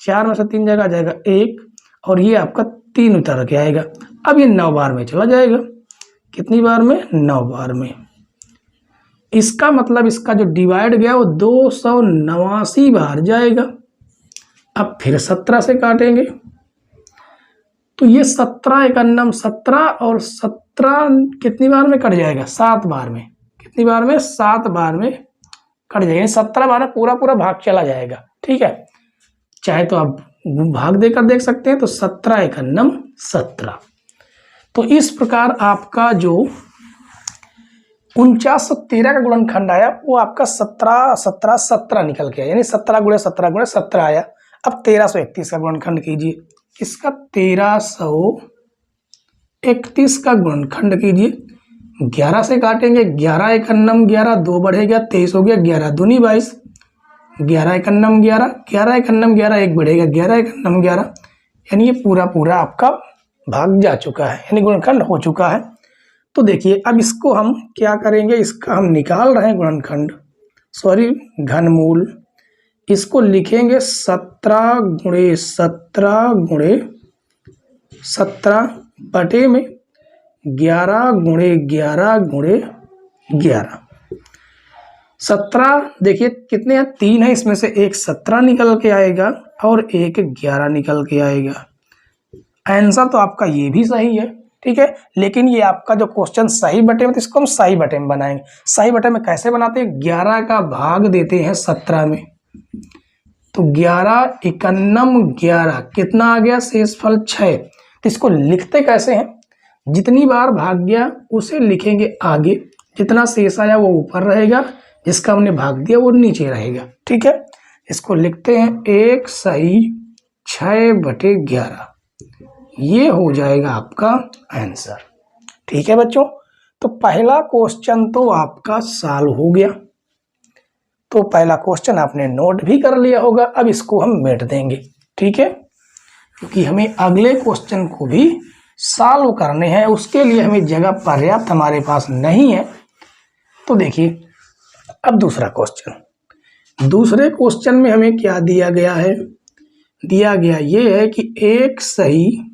4 में से 3 जाएगा आ जाएगा 1, और ये आपका 3 उतर के आएगा। अब ये 9 बार में चला जाएगा। कितनी बार में, 9 बार में। इसका मतलब इसका जो डिवाइड गया वो 289 बार जाएगा। अब फिर 17 से काटेंगे तो ये 17 एक अन्नम 17 और 17 कितनी बार में कट जाएगा, 7 बार में। कितनी बार में, 7 बार में कट जाएगा। 17 बार में पूरा पूरा भाग चला जाएगा, ठीक है। चाहे तो आप भाग देकर देख सकते हैं। तो 17 एक अन्नम 17। तो इस प्रकार आपका जो 4913 का गुणनखंड आया वो आपका 17 17 17 निकल के आया, यानी 17 गुणे 17 गुणे 17 आया। अब 1331 का गुणनखंड कीजिए। इसका 1331 का गुणनखंड कीजिए। 11 से काटेंगे, 11 एक अन्नम 11, 2 बढ़ेगा 23 हो गया, 11 दूनी 22, 11 एक अन्नम 11, 11 एक अन्नम 11, 1 बढ़ेगा 11 एक अन्नम 11, यानी ये पूरा पूरा आपका भाग जा चुका है, यानी गुणनखंड हो चुका है। तो देखिए अब इसको हम क्या करेंगे, इसका हम निकाल रहे हैं गुणनखंड, सॉरी घनमूल। इसको लिखेंगे 17 गुणे 17 गुणे 17 बटे में 11 गुणे 11 गुणे 11। 17 देखिए कितने हैं, 3 है, इसमें से एक 17 निकल के आएगा और एक 11 निकल के आएगा। आंसर तो आपका ये भी सही है, ठीक है। लेकिन ये आपका जो क्वेश्चन सही बटे में, तो इसको हम सही बटे में बनाएंगे। सही बटे में कैसे बनाते हैं, 11 का भाग देते हैं 17 में, तो 11 एकन्नम 11 कितना आ गया, शेषफल 6। तो इसको लिखते कैसे हैं, जितनी बार भाग गया उसे लिखेंगे आगे, जितना शेष आया वो ऊपर रहेगा, जिसका हमने भाग दिया वो नीचे रहेगा, ठीक है। इसको लिखते हैं 1 सही 6 बटे 11, ये हो जाएगा आपका आंसर, ठीक है बच्चों। तो पहला क्वेश्चन तो आपका सॉल्व हो गया। तो पहला क्वेश्चन आपने नोट भी कर लिया होगा। अब इसको हम मिट देंगे, ठीक है, क्योंकि हमें अगले क्वेश्चन को भी सॉल्व करने हैं, उसके लिए हमें जगह पर्याप्त हमारे पास नहीं है। तो देखिए अब दूसरा क्वेश्चन, दूसरे क्वेश्चन में हमें क्या दिया गया है, दिया गया ये है कि 1 सही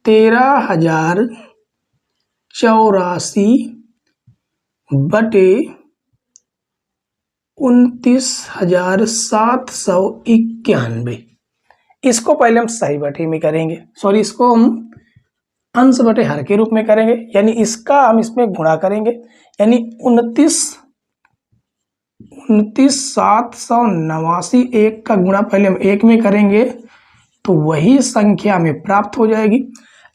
13,084 बटे 29,791। इसको पहले हम सही बटे में करेंगे, सॉरी इसको हम अंश बटे हर के रूप में करेंगे, यानी इसका हम इसमें गुणा करेंगे, यानी 29,789 1 का गुणा पहले हम 1 में करेंगे तो वही संख्या हमें प्राप्त हो जाएगी।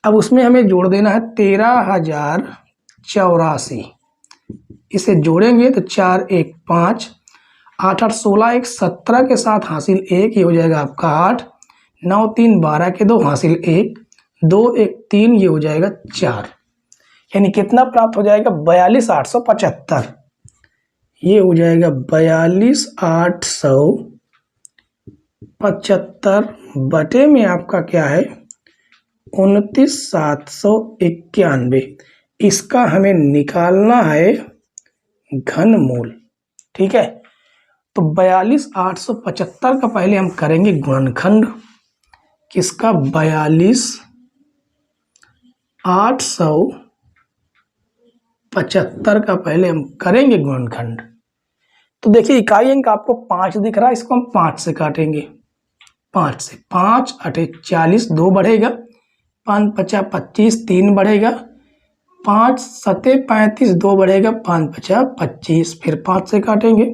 अब उसमें हमें जोड़ देना है 13,084, इसे जोड़ेंगे तो 4 1 5, 8 8 16 1 17 के साथ हासिल 1, ये हो जाएगा आपका 8, 9 3 12 के 2 हासिल 1, 2 1 3, ये हो जाएगा 4, यानी कितना प्राप्त हो जाएगा 42,875। ये हो जाएगा 42,875 बटे में आपका क्या है 29,791। इसका हमें निकालना है घनमूल। ठीक है, तो 42,875 का पहले हम करेंगे गुणनखंड। किसका 42,875 का पहले हम करेंगे गुणनखंड। तो देखिए इकाई अंक आपको 5 दिख रहा है, इसको हम 5 से काटेंगे। 5 से 5 8 40, 2 बढ़ेगा, 5 5 25, 3 बढ़ेगा, 5 7 35, 2 बढ़ेगा, 5 5 25, फिर 5 से काटेंगे।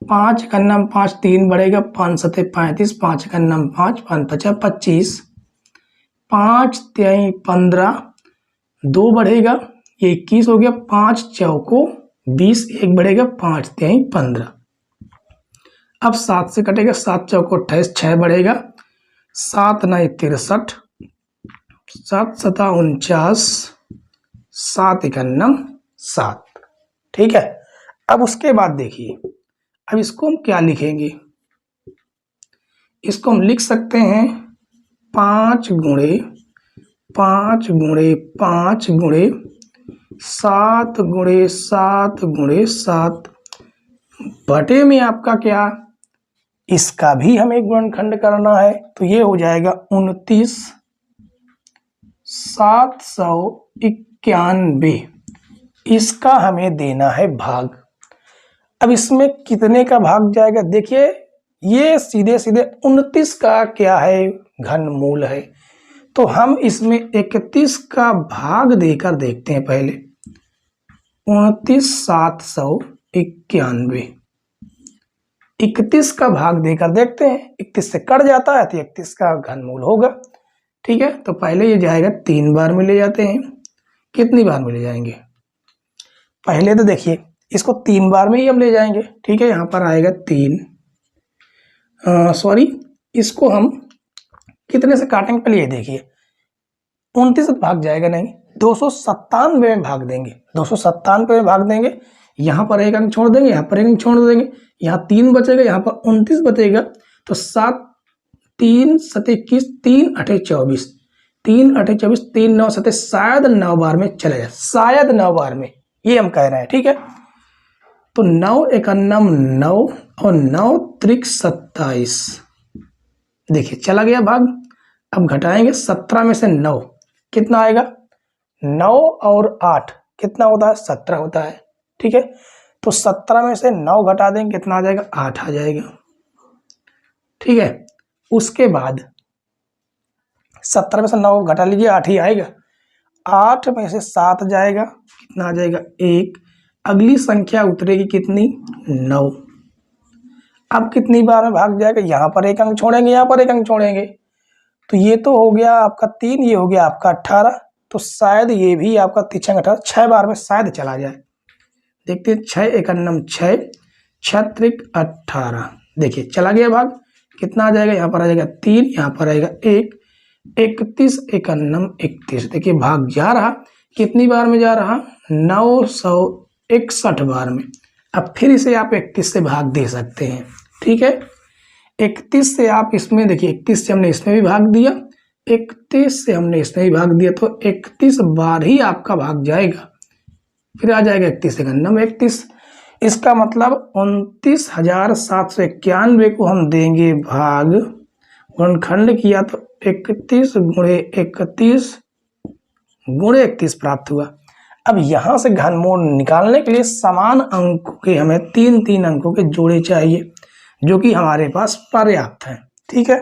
5 का नाम 5, 3 बढ़ेगा, 5 7 35, 5 का नाम 5, 5 5 25, 5 3 15, 2 बढ़ेगा, ये 21 हो गया, 5 चौको 20, 1 बढ़ेगा, 5 3 15। अब 7 से कटेगा, 7 चौको 28, 6 बढ़ेगा, 7 9 63, 7 7 49, 7 1 7। ठीक है, अब उसके बाद देखिए, अब इसको हम क्या लिखेंगे, इसको हम लिख सकते हैं 5 गुणे 5 गुणे 5 गुणे 7 गुणे 7 गुणे 7 बटे में आपका क्या, इसका भी हमें गुणनखंड करना है। तो ये हो जाएगा 29,791। इसका हमें देना है भाग। अब इसमें कितने का भाग जाएगा, देखिए ये सीधे सीधे 29 का क्या है घनमूल है। तो हम इसमें 31 का भाग देकर देखते हैं पहले। 29,791, 31 का भाग देकर देखते हैं। 31 से कट जाता है तो 31 का घनमूल होगा। ठीक है, तो पहले ये जाएगा 3 बार में ले जाते हैं। कितनी बार में ले जाएंगे, पहले तो देखिए इसको 3 बार में ही हम ले जाएंगे। ठीक है, यहाँ पर आएगा 3, सॉरी इसको हम कितने से काटेंगे पहले ये देखिए। 29 भाग जाएगा नहीं, 297 में भाग देंगे। 297 में भाग देंगे, यहाँ पर एक अंक छोड़ देंगे, यहाँ पर एक अंक छोड़ देंगे, यहाँ 3 बचेगा, यहाँ पर 29 बचेगा। तो 7 3 7 21, 3 8 24, 3 8 24, 3 9 7, शायद 9 बार में चले जाए, शायद 9 बार में, ये हम कह रहे हैं। ठीक है, तो 9 1 9 और 9 त्रिक 27। देखिए चला गया भाग। अब घटाएंगे 17 में से 9, कितना आएगा 9 और 8 कितना होता है 17 होता है। ठीक है, तो 17 में से 9 घटा देंगे, कितना आ जाएगा 8 आ जाएगा। ठीक है, उसके बाद 17 में से 9 घटा लीजिए, 8 ही आएगा। 8 में से 7 जाएगा, कितना आ जाएगा 1। अगली संख्या उतरेगी कितनी 9। अब कितनी बार में भाग जाएगा, यहाँ पर एक अंक छोड़ेंगे, यहाँ पर एक अंक छोड़ेंगे। तो ये तो हो गया आपका 3, ये हो गया आपका 18। तो शायद ये भी आपका 3 18, 6 बार में शायद चला जाए। देखते हैं, 6 1 6, 6 त्रिक 18। देखिए चला गया भाग, कितना आ जाएगा, यहाँ पर आ जाएगा 3, यहाँ पर आएगा 1, 31 1 31। देखिए भाग जा रहा, कितनी बार में जा रहा 961 बार में। अब फिर इसे आप 31 से भाग दे सकते हैं। ठीक है, 31 से आप इसमें देखिए, 31 से हमने इसमें भी भाग दिया, 31 से हमने इसमें भी भाग दिया, तो 31 बार ही आपका भाग जाएगा। फिर आ जाएगा 31 31। इसका मतलब 29,791 को हम देंगे भाग। गुणनखंड किया तो 31 गुणे 31 गुणे 31 प्राप्त हुआ। अब यहाँ से घनमूल निकालने के लिए समान अंकों के हमें 3 अंकों के जोड़े चाहिए, जो कि हमारे पास पर्याप्त है। ठीक है,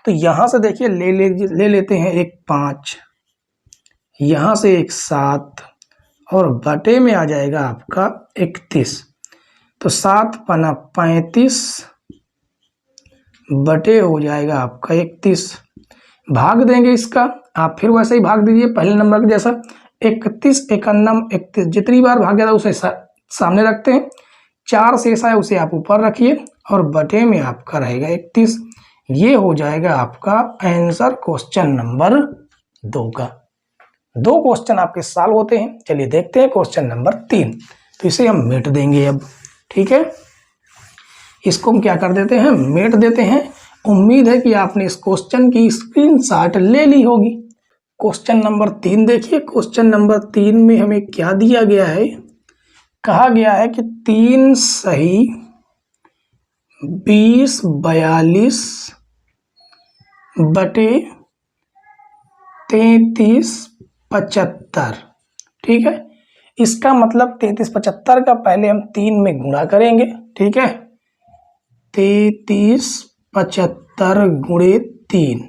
तो यहाँ से देखिए ले लेते हैं एक 5, यहाँ से एक 7 और बटे में आ जाएगा आपका 31। तो 7 पना 35 बटे हो जाएगा आपका 31। भाग देंगे इसका, आप फिर वैसे ही भाग दीजिए पहले नंबर के जैसा। 31 1 31, जितनी बार भाग गया था उसे सामने रखते हैं। 4 शेष है उसे आप ऊपर रखिए और बटे में आपका रहेगा 31। ये हो जाएगा आपका आंसर क्वेश्चन नंबर 2 का। 2 क्वेश्चन आपके सॉल्व होते हैं। चलिए देखते हैं क्वेश्चन नंबर 3। तो इसे हम मिट देंगे अब, ठीक है। इसको हम क्या कर देते हैं, मिट देते हैं। उम्मीद है कि आपने इस क्वेश्चन की स्क्रीनशॉट ले ली होगी। क्वेश्चन नंबर 3 देखिए। क्वेश्चन नंबर 3 में हमें क्या दिया गया है, कहा गया है कि 3 सही 20 42 बटे 33 75, ठीक है। इसका मतलब 33 75 का पहले हम 3 में गुणा करेंगे, ठीक है। 33 75 गुणे 3,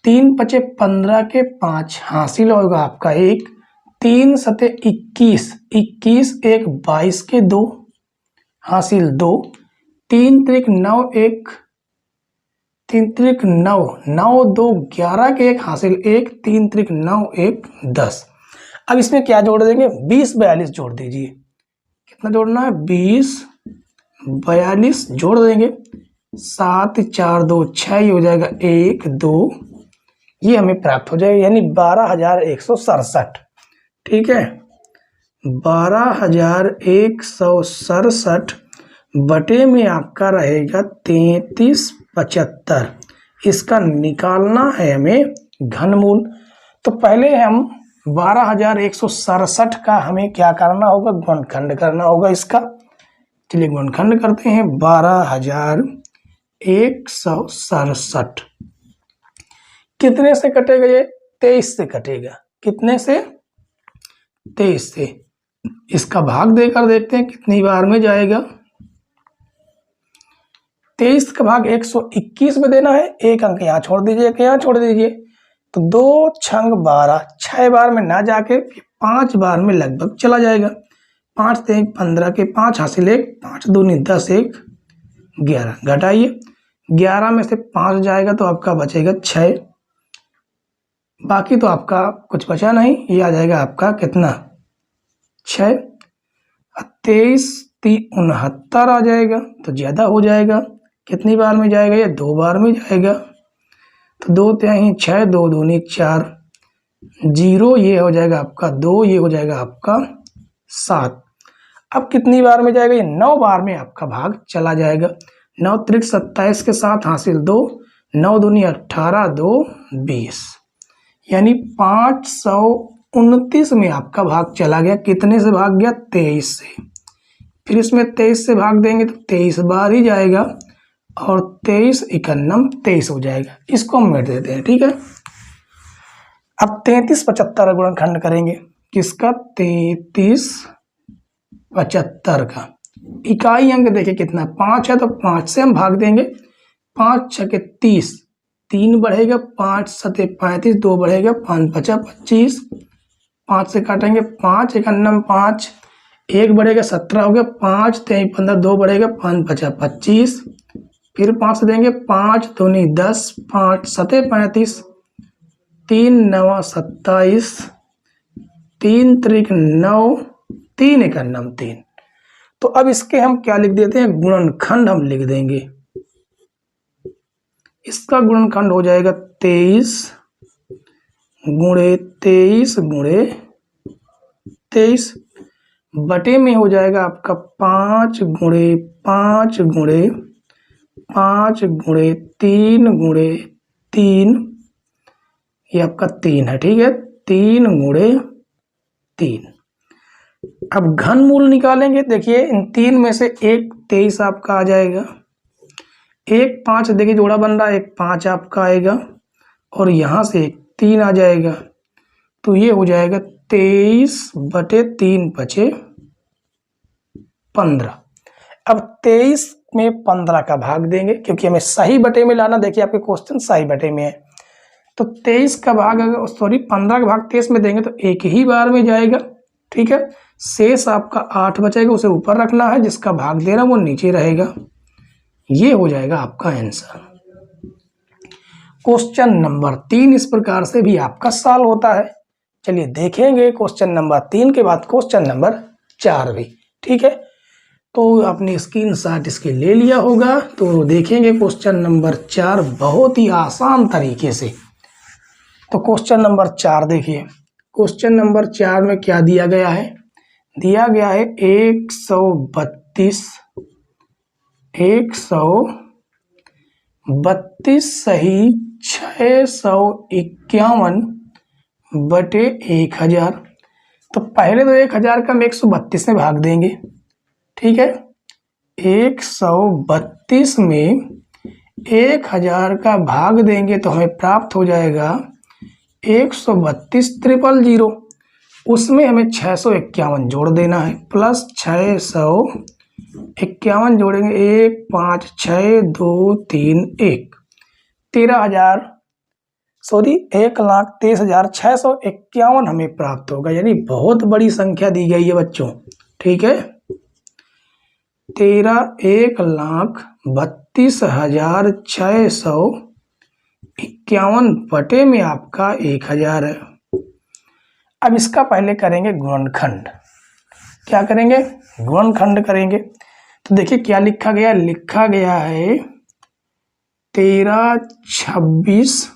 3 पचे 15 के 5 हासिल होगा आपका 1, 3 सते 21, 21 1 22 के 2 हासिल 2, 3 त्रिक 9 1, 3 त्रिक 9 9 2 11 के 1 हासिल 1, 3 त्रिक 9 1 10। अब इसमें क्या जोड़ देंगे, 20 42 जोड़ दीजिए। कितना जोड़ना है, 20 42 जोड़ देंगे। 7 4 2 6 ही हो जाएगा, 1 2, ये हमें प्राप्त हो जाएगा, यानी 12,167, ठीक है। 12,167 बटे में आपका रहेगा 33 75। इसका निकालना है हमें घनमूल। तो पहले हम 12,167 का हमें क्या करना होगा, गुणनखंड करना होगा इसका। चलिए गुणनखंड करते हैं। 12,167 कितने से कटेगा, ये 23 से कटेगा। कितने से, 23 से। इसका भाग देकर देखते हैं कितनी बार में जाएगा। 23 का भाग 121 में देना है। एक अंक यहाँ छोड़ दीजिए, एक यहाँ छोड़ दीजिए। तो 2 छंग 12, 6 बार में ना जाके 5 बार में लगभग चला जाएगा। 5 से 15 के 5 हासिल 1, 5 दूनी 10 1 11, घटाइए। 11 में से 5 जाएगा तो आपका बचेगा 6, बाकी तो आपका कुछ बचा नहीं। ये आ जाएगा आपका कितना, 6। 23 69 आ जाएगा, तो ज़्यादा हो जाएगा। कितनी बार में जाएगा, ये 2 बार में जाएगा। तो 2 तिहाई 6, 2 दूनी 4, 0 ये हो जाएगा आपका 2, ये हो जाएगा आपका 7। अब कितनी बार में जाएगा, ये 9 बार में आपका भाग चला जाएगा। 9 त्रिक 27 के 7 हासिल 2, 9 दूनी 18 2 20, यानी 529 में आपका भाग चला गया। कितने से भाग गया, 23 से। फिर इसमें 23 से भाग देंगे तो 23 बार ही जाएगा, और 23 51 23 हो जाएगा। इसको हम मिट देते हैं, ठीक है। अब 33 75 गुणनखंड करेंगे। किसका, 33 75 का। इकाई अंक देखिए कितना, 5 है, तो 5 से हम भाग देंगे। 5 छके 30, 3 बढ़ेगा, 5 सते 35, 2 बढ़ेगा, 5 पचा 25, 5 से काटेंगे, 5 51 5, 1 बढ़ेगा 17 हो गया, 5 3 15, 2 बढ़ेगा, 5 पचा 25, फिर 5 से देंगे, 5 दूनी 10, 5 सते 35, 3 9 27, 3 त्रिक 9, 3 51 3। तो अब इसके हम क्या लिख देते हैं, गुणनखंड हम लिख देंगे। इसका गुणनखंड हो जाएगा 23 गुणे 23 गुणे 23, बटे में हो जाएगा आपका 5 गुणे 5 गुणे 5 गुणे 3 गुणे 3, ये आपका 3 है, ठीक है। 3 गुणे 3। अब घनमूल निकालेंगे। देखिए इन 3 में से एक 23 आपका आ जाएगा, एक 5 देखिए जोड़ा बन रहा है, एक 5 आपका आएगा, और यहाँ से एक 3 आ जाएगा। तो ये हो जाएगा 23 बटे 3 बचे 15। अब 23 में 15 का भाग देंगे, क्योंकि हमें सही बटे में लाना। देखिए आपके क्वेश्चन सही बटे में है, तो 23 का भाग अगर 15 का भाग 23 में देंगे तो एक ही बार में जाएगा, ठीक है। शेष आपका 8 बचेगा, उसे ऊपर रखना है, जिसका भाग दे रहा है वो नीचे रहेगा। ये हो जाएगा आपका आंसर। क्वेश्चन नंबर 3 इस प्रकार से भी आपका सॉल्व होता है। चलिए देखेंगे क्वेश्चन नंबर 3 के बाद क्वेश्चन नंबर 4 भी, ठीक है। तो आपने स्क्रीनशॉट इसके ले लिया होगा, तो देखेंगे क्वेश्चन नंबर 4 बहुत ही आसान तरीके से। तो क्वेश्चन नंबर 4 देखिए, क्वेश्चन नंबर 4 में क्या दिया गया है? दिया गया है 132 सही 651 बटे 1000। तो पहले तो 1000 का हम 132 में भाग देंगे, ठीक है। 132 में 1000 का भाग देंगे तो हमें प्राप्त हो जाएगा 132,000। उसमें हमें 651 जोड़ देना है, प्लस 651 जोड़ेंगे 1 5 6 2 3 1 13,000 सॉरी 1,23,651 हमें प्राप्त होगा, यानी बहुत बड़ी संख्या दी गई है बच्चों, ठीक है। 1,32,651 बटे में आपका 1000 है। अब इसका पहले करेंगे गुणनखंड। क्या करेंगे? गुणनखंड करेंगे। तो देखिए क्या लिखा गया, लिखा गया है 13 26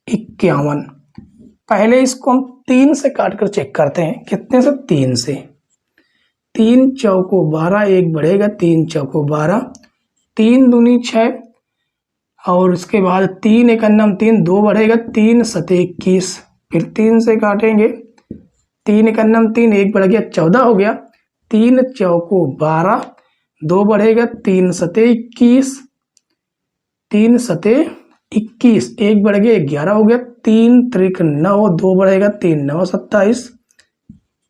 51। पहले इसको हम 3 से काट कर चेक करते हैं। कितने से? 3 से। 3 चौको 12, एक बढ़ेगा 3 चौको 12, 3 दूनी 6 और उसके बाद 3 एकन्नम 3, 2 बढ़ेगा 3 सते 21, फिर 3 से काटेंगे 3 एकन्नम 3, एक बढ़ गया 14 हो गया, 3 चौको 12, 2 बढ़ेगा 3 सते 21, 3 सते 21, एक बढ़ गया 11 हो गया, 3 त्रिक 9, 2 बढ़ेगा 3 9 27,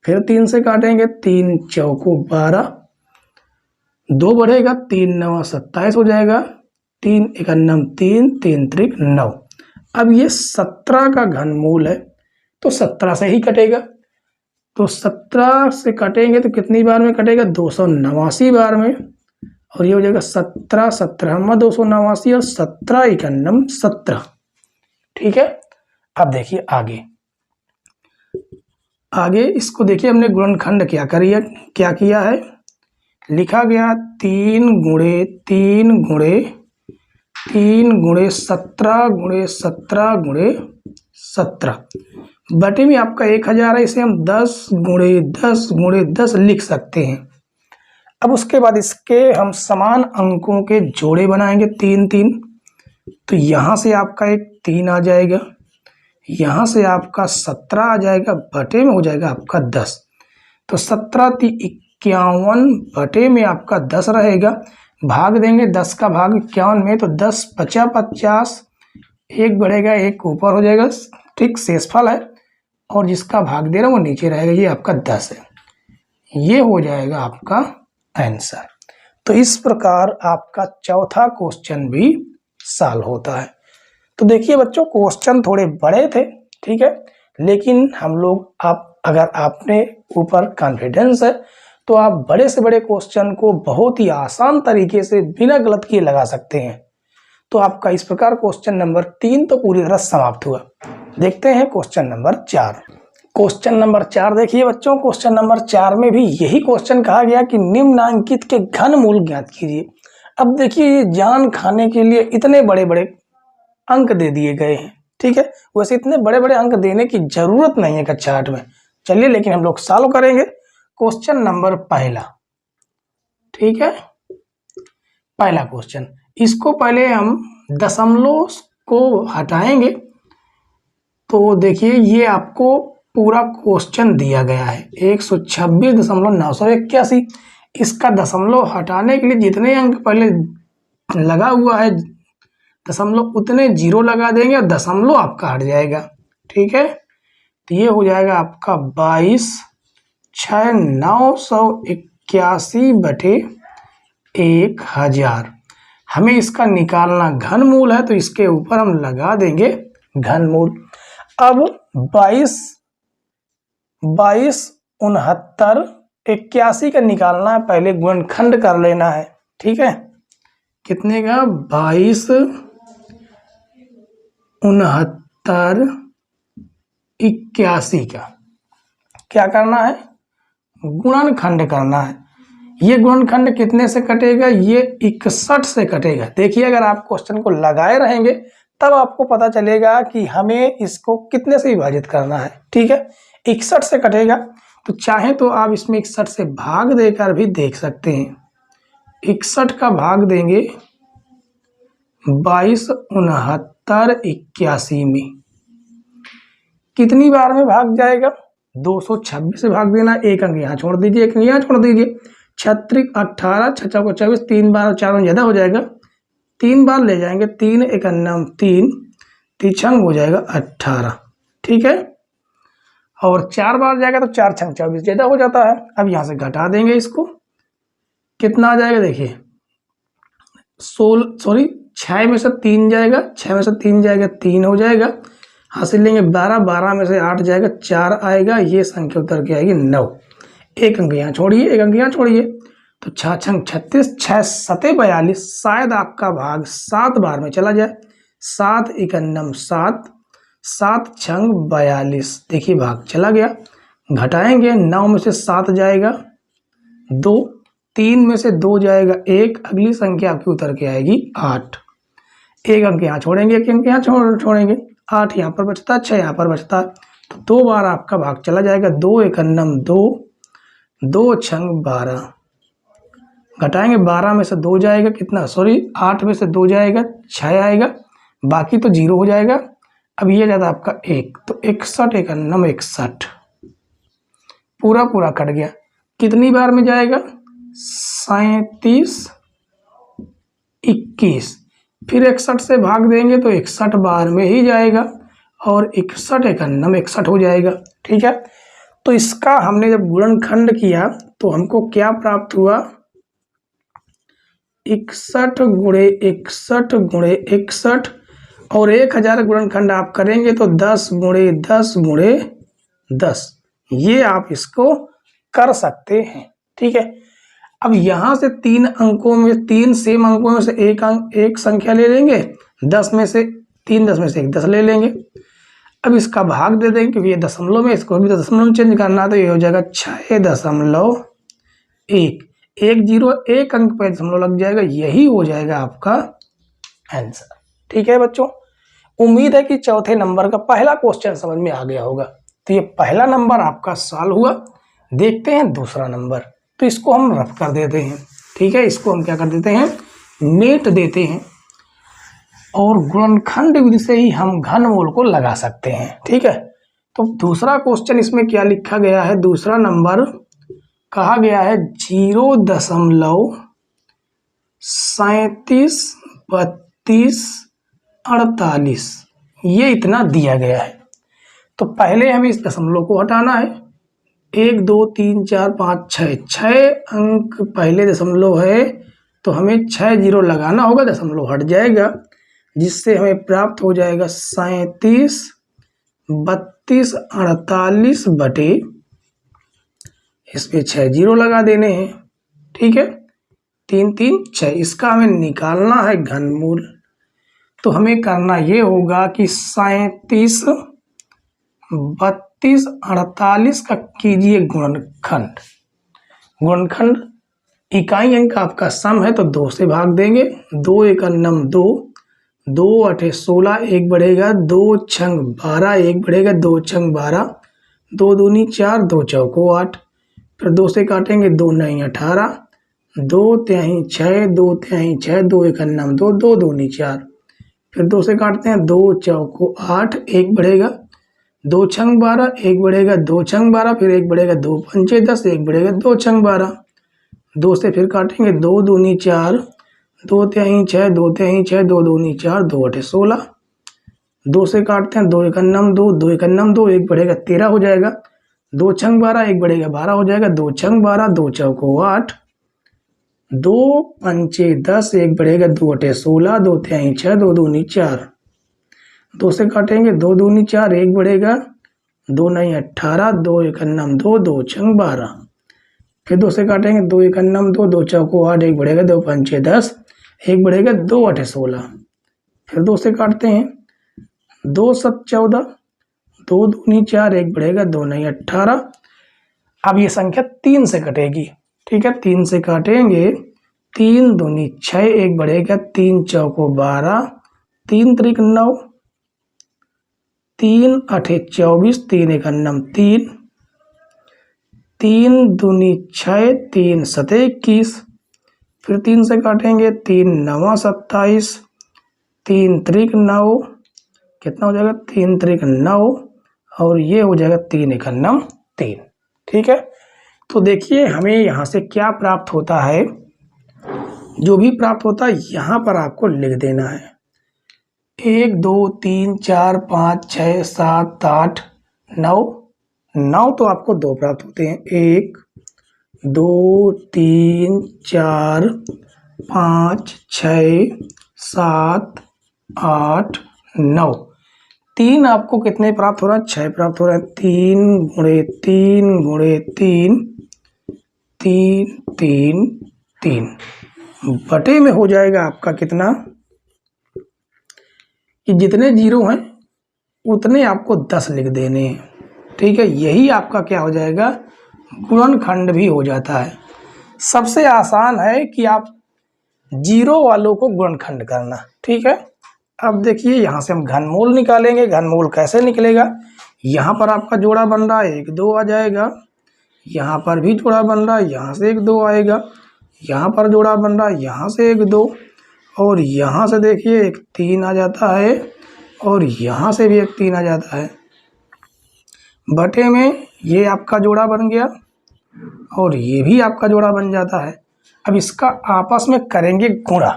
फिर 3 से काटेंगे 3 चौको 12, 2 बढ़ेगा 3 9 27 हो जाएगा, 3 एकन्नम 3, 3 त्रिक 9। अब ये 17 का घनमूल है तो 17 से ही कटेगा। तो 17 से कटेंगे तो कितनी बार में कटेगा? 289 बार में। और ये हो जाएगा 17 17 289 और 17 एकन्नम 17, ठीक है। अब देखिए आगे, आगे इसको देखिए हमने गुणनखंड क्या किया है। लिखा गया 3 गुणे 3 गुणे 3 गुणे 17 गुणे 17 गुणे 17 बटे में आपका 1000 है। इसे हम 10 गुणे 10 गुणे 10 लिख सकते हैं। अब उसके बाद इसके हम समान अंकों के जोड़े बनाएंगे 3 3। तो यहाँ से आपका एक 3 आ जाएगा, यहाँ से आपका 17 आ जाएगा, बटे में हो जाएगा आपका 10। तो 17 × 51 बटे में आपका 10 रहेगा। भाग देंगे 10 का भाग 51 में, तो 10 50 50, एक बढ़ेगा एक ऊपर हो जाएगा, ठीक। शेषफल है और जिसका भाग दे रहा है वो नीचे रहेगा, ये आपका 10 है। ये हो जाएगा आपका आंसर। तो इस प्रकार आपका चौथा क्वेश्चन भी सॉल्व होता है। तो देखिए बच्चों क्वेश्चन थोड़े बड़े थे, ठीक है, लेकिन हम लोग अगर आपने ऊपर कॉन्फिडेंस है तो आप बड़े से बड़े क्वेश्चन को बहुत ही आसान तरीके से बिना गलत किए लगा सकते हैं। तो आपका इस प्रकार क्वेश्चन नंबर 3 तो पूरी तरह समाप्त हुआ। देखते हैं क्वेश्चन नंबर 4। क्वेश्चन नंबर 4 देखिए बच्चों, क्वेश्चन नंबर 4 में भी यही क्वेश्चन कहा गया कि निम्नांकित के घनमूल ज्ञात कीजिए। अब देखिए ये जान खाने के लिए इतने बड़े बड़े अंक दे दिए गए हैं, ठीक है। वैसे इतने बड़े बड़े अंक देने की जरूरत नहीं है कक्षा 8 में, चलिए लेकिन हम लोग सॉल्व करेंगे। क्वेश्चन नंबर पहला, ठीक है, पहला क्वेश्चन, इसको पहले हम दशमलव को हटाएंगे। तो देखिए ये आपको पूरा क्वेश्चन दिया गया है 126.981। इसका दशमलव हटाने के लिए जितने अंक पहले लगा हुआ है दशमलव उतने जीरो लगा देंगे और दशमलव आपका हट जाएगा, ठीक है। तो ये हो जाएगा आपका 22,981 बटे 1000। हमें इसका निकालना घनमूल है तो इसके ऊपर हम लगा देंगे घनमूल। अब 22,69,81 का निकालना है, पहले गुणनखंड कर लेना है, ठीक है। कितने का? 22,69,81 का क्या करना है? गुणनखंड करना है। ये गुणनखंड कितने से कटेगा, ये 61 से कटेगा। देखिए अगर आप क्वेश्चन को लगाए रहेंगे तब आपको पता चलेगा कि हमें इसको कितने से विभाजित करना है। ठीक है, 61 से कटेगा, तो चाहे तो आप इसमें 61 से भाग देकर भी देख सकते हैं। 61 का भाग देंगे 22, 69, 81 में, कितनी बार में भाग जाएगा, 226 से भाग देना, एक अंक यहाँ छोड़ दीजिए, एक यहाँ छोड़ दीजिए, 36, 18, 6 को 24, 3 बार 4 में ज़्यादा हो जाएगा, 3 बार ले जाएंगे, 3 एक अन्नम 3, तिछंग हो जाएगा 18। ठीक है, और 4 बार जाएगा तो 4 छंग 24 ज़्यादा हो जाता है। अब यहाँ से घटा देंगे इसको, कितना आ जाएगा देखिए, 6 में से 3 जाएगा, 6 में से 3 जाएगा 3 हो जाएगा, हासिल लेंगे 12, 12 में से 8 जाएगा 4 आएगा, ये संख्या उतर के आएगी 9, एक अंक यहाँ छोड़िए, एक अंक यहाँ छोड़िए, तो 6 छंग 36, 6 सते 42, शायद आपका भाग 7 बार में चला जाए, 7 एक अन्नम 7, 7 छंग 42, देखिए भाग चला गया। घटाएंगे, 9 में से 7 जाएगा 2, 3 में से 2 जाएगा 1, अगली संख्या आपकी उतर के आएगी 8, एक अंक यहाँ छोड़ेंगे, एक अंक यहाँ छोड़ेंगे, 8 यहाँ पर बचता है, 6 यहाँ पर बचता है, तो 2 बार आपका भाग चला जाएगा, 2 एक अन्नम 2, 2 छंग 12, घटाएंगे, 12 में से 2 जाएगा कितना, 8 में से 2 जाएगा 6 आएगा, बाकी तो 0 हो जाएगा। अब ये जाता आपका 1, तो 61 एक अन्नम 61, पूरा पूरा कट गया, कितनी बार में जाएगा, 37, 21, फिर 61 से भाग देंगे तो 61 बार में ही जाएगा, और 61 एक अन्नम 61 हो जाएगा। ठीक है, तो इसका हमने जब गुणनखंड किया तो हमको क्या प्राप्त हुआ, 61 गुणे 61 गुणे 61, और 1000 गुणनखंड आप करेंगे तो 10 गुणे 10 गुणे 10, ये आप इसको कर सकते हैं। ठीक है, अब यहाँ से 3 अंकों में, 3 सेम अंकों में से एक संख्या ले लेंगे, 10 में से 3, 10 में से 1 10 ले लेंगे। अब इसका भाग दे देंगे क्योंकि ये दशमलव में, इसको भी दशमलव में चेंज करना, तो ये हो जाएगा 6.1, 1 0 एक अंक पे दशमलव लग जाएगा, यही हो जाएगा आपका आंसर। ठीक है बच्चों, उम्मीद है कि चौथे नंबर का पहला क्वेश्चन समझ में आ गया होगा। तो ये पहला नंबर आपका सॉल्व हुआ। देखते हैं दूसरा नंबर, तो इसको हम रफ कर देते हैं। ठीक है, इसको हम क्या कर देते हैं, नेट देते हैं, और गुणनखंड विधि से ही हम घनमूल को लगा सकते हैं। ठीक है, तो दूसरा क्वेश्चन इसमें क्या लिखा गया है, दूसरा नंबर कहा गया है 0.373248, ये इतना दिया गया है। तो पहले हमें इस दशमलव को हटाना है, 1 2 3 4 5 6, 6 अंक पहले दशमलव है, तो हमें 6 0 लगाना होगा, दशमलव हट जाएगा, जिससे हमें प्राप्त हो जाएगा 37 32 48 बटे, इसमें 6 0 लगा देने हैं। ठीक है, 3 3 6, इसका हमें निकालना है घनमूल। तो हमें करना ये होगा कि 37 32 48 का कीजिए गुणनखंड। गुणनखंड इकाई अंक आपका सम है, तो 2 से भाग देंगे, 2 एक अन्नम 2, 2 8 16, एक बढ़ेगा, 2 छंग 12, एक बढ़ेगा, 2 छंग 12, 2 दूनी 4, 2 चौको 8, फिर 2 से काटेंगे, 2 9 18, 2 तिहाई 6, 2 तिहाई 6, 2 एक अन्नम 2, 2 दूनी 4, फिर 2 से काटते हैं, 2 चौको 8, एक बढ़ेगा, 2 छंग 12, एक बढ़ेगा, 2 छंग 12, फिर एक बढ़ेगा, 2 पंचे 10, एक बढ़ेगा, 2 छंग 12, 2 से फिर काटेंगे, 2 दूनी 4, 2 तिहाई 6, 2 तिहाई 6, 2 दूनी 4, 2 8 16, 2 से काटते हैं, 2 एक अन्नम 2, 2 एक अन्नम 2, एक बढ़ेगा 13 हो जाएगा, 2 छंग 12, एक बढ़ेगा 12 हो जाएगा, 2 छंग 12, 2 चौको 8, 2 पंचे 10, एक बढ़ेगा, 2 8 16, 2 तिहाई 6, 2 दूनी 4, 2 से काटेंगे, 2 दूनी 4, एक बढ़ेगा, 2 9 18, 2 एक अन्नम 2, 2 छंग 12, फिर 2 से काटेंगे, 2 एक अन्नम 2, 2 चौको 8, एक बढ़ेगा, 2 पंचे 10, एक बढ़ेगा, 2 8 16, फिर 2 से काटते हैं, 2 7 14, 2 दूनी 4, एक बढ़ेगा, 2 9 18। अब ये संख्या 3 से कटेगी, ठीक है, 3 से काटेंगे, 3 दूनी 6, एक बढ़ेगा, 3 चौको 12, 3 त्रिक 9, 3 अठे 24, 3 एक अन्नम 3, 3 दूनी 6, 3 सते 21, फिर 3 से काटेंगे, 3 नवा 27, 3 त्रिक 9, कितना हो जाएगा, 3 त्रिक 9, और ये हो जाएगा 3 एक अन्नम 3। ठीक है, तो देखिए हमें यहाँ से क्या प्राप्त होता है, जो भी प्राप्त होता है यहाँ पर आपको लिख देना है। 1 2 3 4 5 6 7 8 9, 9 तो आपको 2 प्राप्त होते हैं, 1 2 3 4 5 6 7 8 9, 3 आपको कितने प्राप्त हो रहा है, 6 प्राप्त हो रहा है। 3 गुणे 3 गुणे 3, 3 3 3 बटे में हो जाएगा आपका कितना, कि जितने जीरो हैं उतने आपको 10 लिख देने हैं। ठीक है, यही आपका क्या हो जाएगा, गुणनखंड भी हो जाता है। सबसे आसान है कि आप जीरो वालों को गुणनखंड करना। ठीक है, अब देखिए यहाँ से हम घनमूल निकालेंगे। घनमूल कैसे निकलेगा, यहाँ पर आपका जोड़ा बन रहा है 1 2 आ जाएगा, यहाँ पर भी जोड़ा बन रहा है, यहाँ से 1 2 आएगा, यहाँ पर जोड़ा बन रहा है, यहाँ से 1 2, और यहाँ से देखिए 1 3 आ जाता है, और यहाँ से भी 1 3 आ जाता है। बटे में ये आपका जोड़ा बन गया, और ये भी आपका जोड़ा बन जाता है। अब इसका आपस में करेंगे गुणा।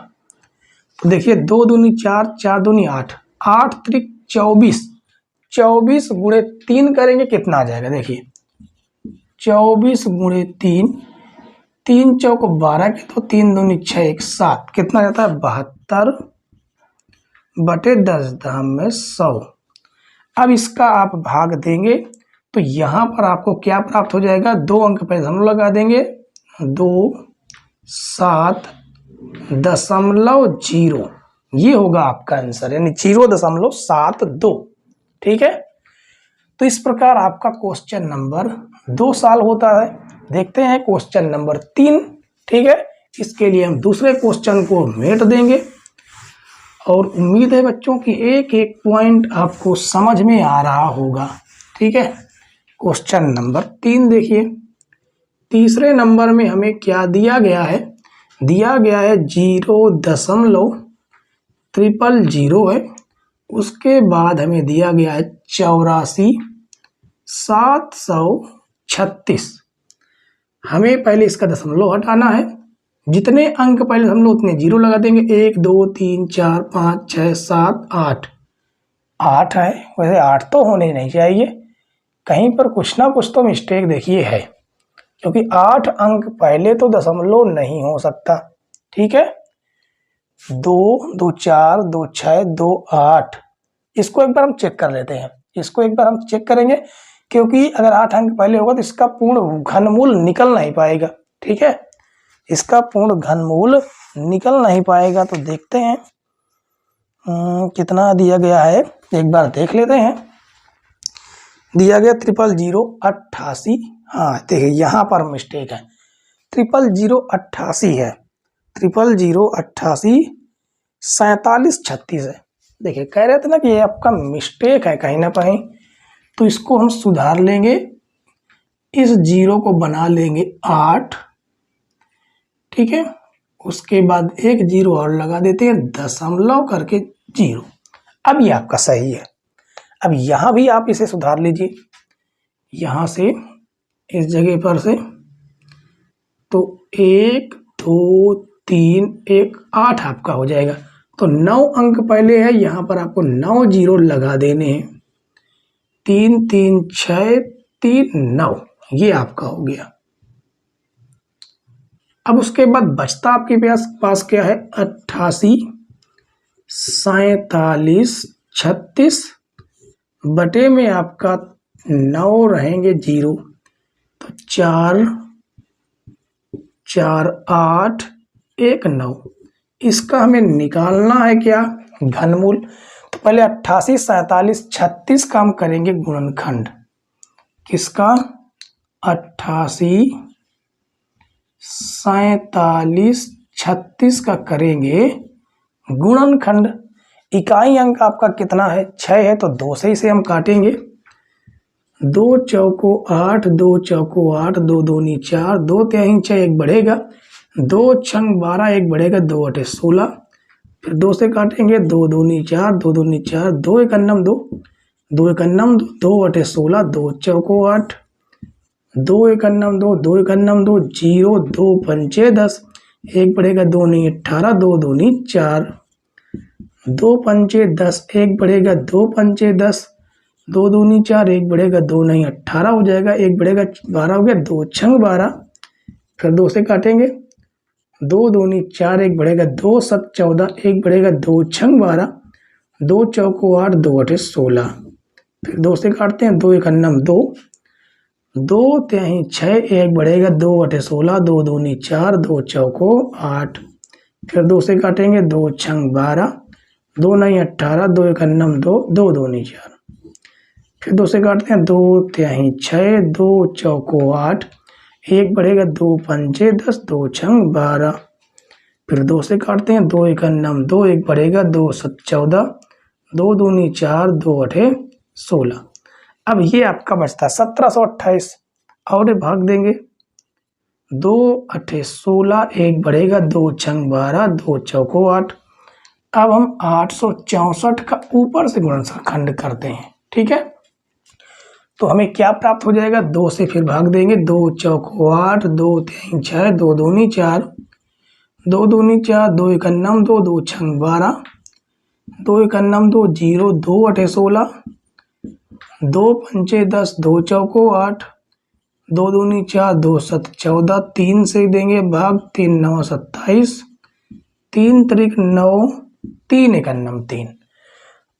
तो देखिए 2 दूनी 4, 4 दूनी 8, 8 त्रिक 24, 24 गुणे 3 करेंगे, कितना आ जाएगा, देखिए 24 गुणे 3, 3 चौक 12 के, तो 3 दूनी 6 1 7, कितना जाता है 72 बटे 10 धाम में 100। अब इसका आप भाग देंगे तो यहाँ पर आपको क्या प्राप्त हो जाएगा, 2 अंक पे हम लगा देंगे, 2 7 दशमलव 0, ये होगा आपका आंसर, यानी 0.72। ठीक है, तो इस प्रकार आपका क्वेश्चन नंबर 2 साल होता है। देखते हैं क्वेश्चन नंबर 3। ठीक है, इसके लिए हम दूसरे क्वेश्चन को मेट देंगे, और उम्मीद है बच्चों की एक एक पॉइंट आपको समझ में आ रहा होगा। ठीक है, क्वेश्चन नंबर 3 देखिए, तीसरे नंबर में हमें क्या दिया गया है, दिया गया है 0.000 है, उसके बाद हमें दिया गया है 84,736। हमें पहले इसका दशमलव हटाना है, जितने अंक पहले दशमलव उतने जीरो लगा देंगे, 1 2 3 4 5 6 7 8, 8 है, वैसे 8 तो होने नहीं चाहिए, कहीं पर कुछ ना कुछ तो मिस्टेक देखिए है, क्योंकि 8 अंक पहले तो दशमलव नहीं हो सकता। ठीक है, 2 2 4 2 6 2 8, इसको एक बार हम चेक कर लेते हैं, इसको एक बार हम चेक करेंगे, क्योंकि अगर 8 अंक पहले होगा तो इसका पूर्ण घनमूल निकल नहीं पाएगा। ठीक है, इसका पूर्ण घनमूल निकल नहीं पाएगा, तो देखते हैं कितना दिया गया है, एक बार देख लेते हैं। दिया गया 00088, हाँ देखिए यहाँ पर मिस्टेक है, 00088 है, 00088 4736 है। देखिए कह रहे थे ना कि ये आपका मिस्टेक है कहीं ना कहीं, तो इसको हम सुधार लेंगे, इस जीरो को बना लेंगे 8। ठीक है, उसके बाद एक जीरो और लगा देते हैं, दशमलव करके 0। अब ये आपका सही है। अब यहाँ भी आप इसे सुधार लीजिए, यहाँ से इस जगह पर से, तो 1 2 3 1 8 आपका हो जाएगा। तो 9 अंक पहले है, यहाँ पर आपको 9 जीरो लगा देने हैं, 3 3 6 3 9, ये आपका हो गया। अब उसके बाद बचता आपके पास क्या है, 88 47 36 बटे में आपका 9 रहेंगे जीरो, तो 4 4 8 1 9, इसका हमें निकालना है क्या, घनमूल। तो पहले 88 47 36 का हम करेंगे गुणनखंड, किसका, 88 47 36 का करेंगे गुणनखंड। इकाई अंक आपका कितना है? 6 है, तो 2 से इसे हम काटेंगे। 2 चौको 8, 2 चौको 8, 2 दूनी 4, 2 तिहाई 6, एक बढ़ेगा, 2 छंग 12, एक बढ़ेगा, 2 अठे 16, फिर 2 से काटेंगे, 2 दूनी 4, 2 दूनी 4, 2 एक अन्नम 2, 2 एक अन्नम 2, 2 अठे 16, 2 चौको 8, 2 एक अन्नम 2, 2 एक अन्नम 2, 0, 2 पंचे 10, एक बढ़ेगा, 2 नहीं 18, 2 दूनी 4, 2 पंचे 10, एक बढ़ेगा, 2 पंचे 10, 2 दूनी 4, एक बढ़ेगा, 2 नहीं 18 हो जाएगा, एक बढ़ेगा 12 हो गया, 2 छंग 12, फिर 2 से काटेंगे, 2 दूनी 4, एक बढ़ेगा, 2 सत 14, एक बढ़ेगा, 2 छंग 12, 2 चौको 8, 2 अठे 16, फिर 2 से काटते हैं, 2 एक अन्नम 2, 2 तिहाई 6, एक बढ़ेगा, 2 अठे 16, 2 दूनी 4, 2 चौको 8, फिर 2 से काटेंगे, 2 छंग 12, 2 नहीं 18, 2 एक अन्नम 2, 2 दूनी 4, फिर 2 से काटते हैं, 2 तिहाई 6, 2 चौको 8, एक बढ़ेगा, 2 पंचे 10, 2 छंग 12, फिर 2 से काटते हैं, 2 एक अन्नम 2, एक बढ़ेगा, 2 सत 14, 2 दूनी 4, 2 अठे 16। अब ये आपका बचता है 1728, और भाग देंगे, 2 अठे 16, एक बढ़ेगा, 2 छंग 12, 2 चौको 8। अब हम 864 का ऊपर से गुणनखंड करते हैं, ठीक है। तो हमें क्या प्राप्त हो जाएगा? 2 से फिर भाग देंगे, 2 चौको 8, 2 तिहाई 6, 2 दूनी 4, 2 दूनी 4, 2 एक अन्नम 2, 2 छंग 12, 2 एक अन्नम 2, 0, 2 अठे 16, 2 पंचे 10, 2 चौको 8, 2 दूनी 4, 2 सत 14, 3 से देंगे भाग, 3 9 27, 3 त्रिक 9, 3 एक अन्नम 3।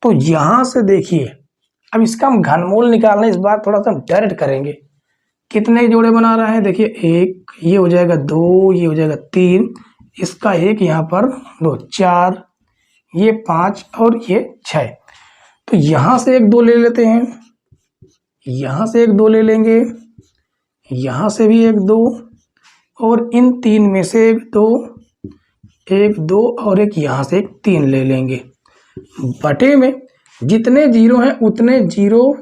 तो यहां से देखिए, अब इसका हम घनमूल निकालना, इस बार थोड़ा सा हम डायरेक्ट करेंगे। कितने जोड़े बना रहे हैं? देखिए, एक ये हो जाएगा, 2 ये हो जाएगा, 3, इसका एक यहाँ पर 2, 4, ये 5 और ये 6। तो यहां से एक 2 ले लेते हैं, यहां से एक 2 ले लेंगे, यहां से भी एक 2, और इन 3 में से एक 2, एक 2 और एक यहां से एक 3 ले लेंगे। बटे में जितने जीरो हैं उतने जीरो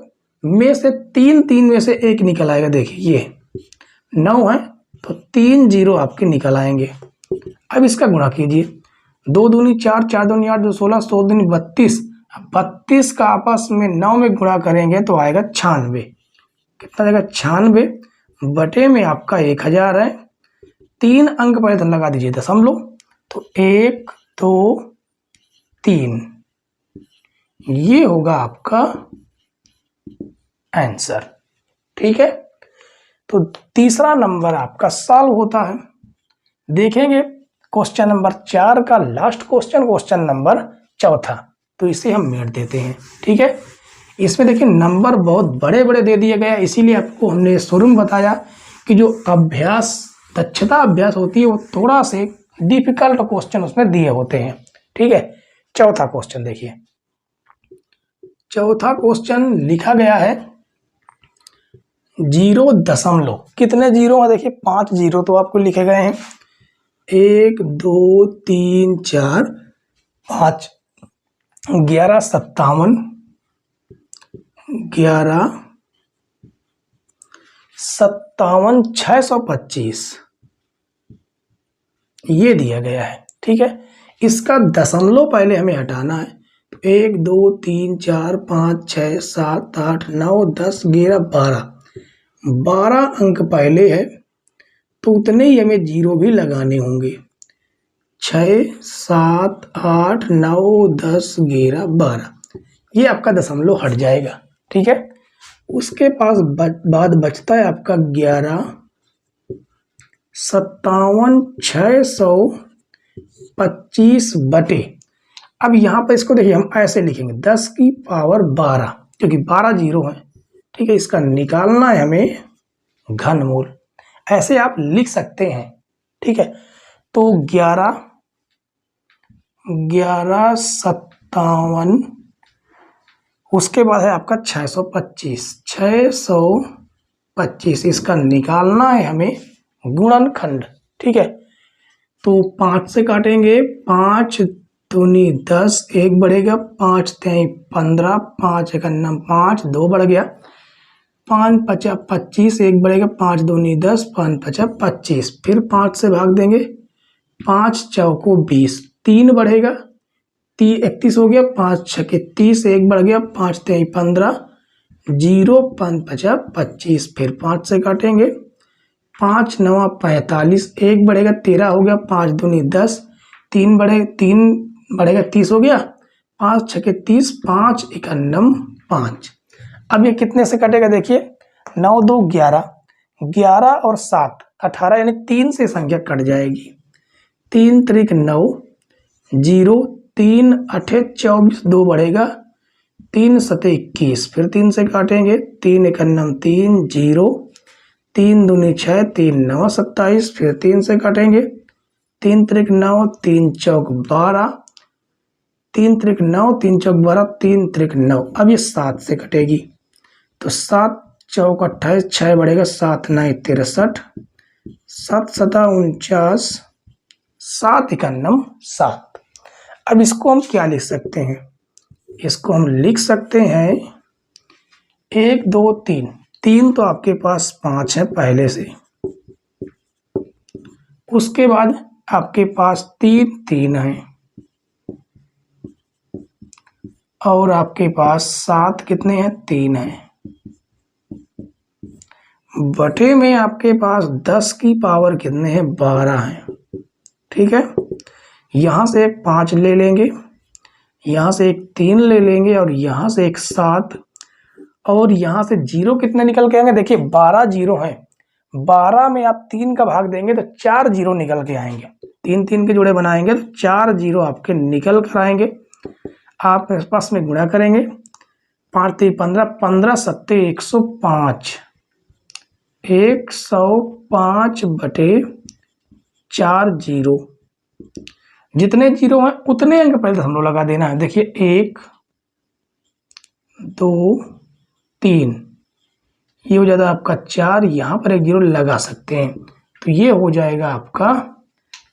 में से 3 में से एक निकल आएगा। देखिए ये 9 है, तो 3 जीरो आपके निकल आएंगे। अब इसका गुणा कीजिए, 2 दूनी 4, 4 दूनी 8, 2 16, 100 दूनी 32, 32 का आपस में 9 में गुणा करेंगे तो आएगा 96। कितना आएगा? 96 बटे में आपका 1000 है। 3 अंक पहले तो लगा दीजिए दशमलव, तो 1 2 3, ये होगा आपका आंसर। ठीक है, तो तीसरा नंबर आपका सॉल्व होता है। देखेंगे क्वेश्चन नंबर 4 का लास्ट क्वेश्चन, क्वेश्चन नंबर 4, तो इसे हम मेट देते हैं। ठीक है, इसमें देखिए नंबर बहुत बड़े बड़े दे दिए गया, इसीलिए आपको हमने शुरू में बताया कि जो अभ्यास दक्षता अभ्यास होती है वो थोड़ा से डिफिकल्ट क्वेश्चन उसमें दिए होते हैं। ठीक है, चौथा क्वेश्चन देखिए, चौथा क्वेश्चन लिखा गया है 0 दशमलव, कितने जीरो है? देखिए 5 जीरो तो आपको लिखे गए हैं, 1 2 3 4 5, 11 57, 11 57 625 ये दिया गया है। ठीक है, इसका दशमलव पहले हमें हटाना है। 1 2 3 4 5 6 7 8 9 10 11 12, 12 अंक पहले है, तो उतने ही हमें जीरो भी लगाने होंगे। 6 7 8 9 10 11 12, ये आपका दशमलव हट जाएगा। ठीक है, उसके पास बाद बचता है आपका 11 57 625 बटे, अब यहाँ पर इसको देखिए हम ऐसे लिखेंगे 10 की पावर 12, क्योंकि 12 जीरो है। ठीक है, इसका निकालना है हमें घनमूल, ऐसे आप लिख सकते हैं। ठीक है, तो 11 11 57, उसके बाद है आपका 625, 625 इसका निकालना है हमें गुणनखंड। ठीक है। तो 5 से काटेंगे, 5 दूनी 10, 1 बढ़ेगा, 5 तेई 15, 5 एक 5, 2 बढ़ गया, 5 पचा 25, 1 बढ़ेगा, 5 दूनी 10, 5 पचा 25, फिर 5 से भाग देंगे, 5 चौको 20, 3 बढ़ेगा, 31 हो गया, 5 छके 30, 1 बढ़ गया, 5 तेई 15, 0 5 पचा 25, फिर 5 से काटेंगे, 5 नवा 45, 1 बढ़ेगा, 13 हो गया, 5 दूनी 10, 3 बढ़ेगा 30 हो गया, 5 छके 30, 5 एक 5। अब ये कितने से कटेगा देखिए, 9 2 11, 11 और 7 18, यानी 3 से संख्या कट जाएगी। 3 त्रिक 9, 0, 3 8 24, 2 बढ़ेगा, 3 7 21, फिर 3 से काटेंगे, 3 एक 3, 0, 3 दूनी 6, 3 9 27, फिर 3 से काटेंगे, 3 त्रिक 9, 3 चौक 12, 3 त्रिक 9, 3 चौक 12, 3 त्रिक 9। अब ये 7 से कटेगी, तो 7 चौक 28, 6 बढ़ेगा, 7 9 63, 7 7 49, 7 एक 7। अब इसको हम क्या लिख सकते हैं, इसको हम लिख सकते हैं 1 2 3, 3 तो आपके पास 5 है पहले से, उसके बाद आपके पास 3 3 है, और आपके पास 7 कितने हैं, 3 है, बटे में आपके पास 10 की पावर कितने हैं, 12 है। ठीक है, यहां से एक 5 ले लेंगे, यहां से एक 3 ले लेंगे, और यहां से एक 7, और यहां से 0 कितने निकल के आएंगे, देखिए 12 0 है, 12 में आप 3 का भाग देंगे तो 4 0 निकल के आएंगे, 3 3 के जोड़े बनाएंगे तो 4 0 आपके निकल कर आएंगे। आप पास में गुणा करेंगे, 5 3 15, 15 7 105, 105 बटे 4 0, जितने 0 हैं उतने अंक पहले हम लोग लगा देना है। देखिए 1 2 3, ये हो जाता है आपका 4, यहाँ पर एक 0 लगा सकते हैं, तो ये हो जाएगा आपका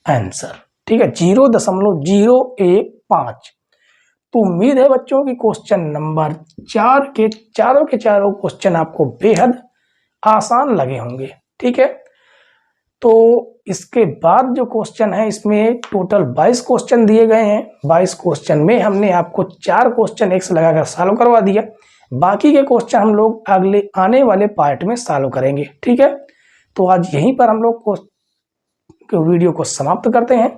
आंसर। ठीक है, 0.015। तो उम्मीद है बच्चों की क्वेश्चन नंबर 4 के चारों क्वेश्चन आपको बेहद आसान लगे होंगे। ठीक है, तो इसके बाद जो क्वेश्चन है, इसमें टोटल 22 क्वेश्चन दिए गए हैं। 22 क्वेश्चन में हमने आपको 4 क्वेश्चन एक से लगाकर सॉल्व करवा दिया, बाकी के क्वेश्चन हम लोग अगले आने वाले पार्ट में सॉल्व करेंगे। ठीक है, तो आज यहीं पर हम लोग वीडियो को समाप्त करते हैं।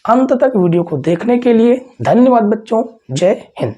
अंत तक वीडियो को देखने के लिए धन्यवाद बच्चों, जय हिंद।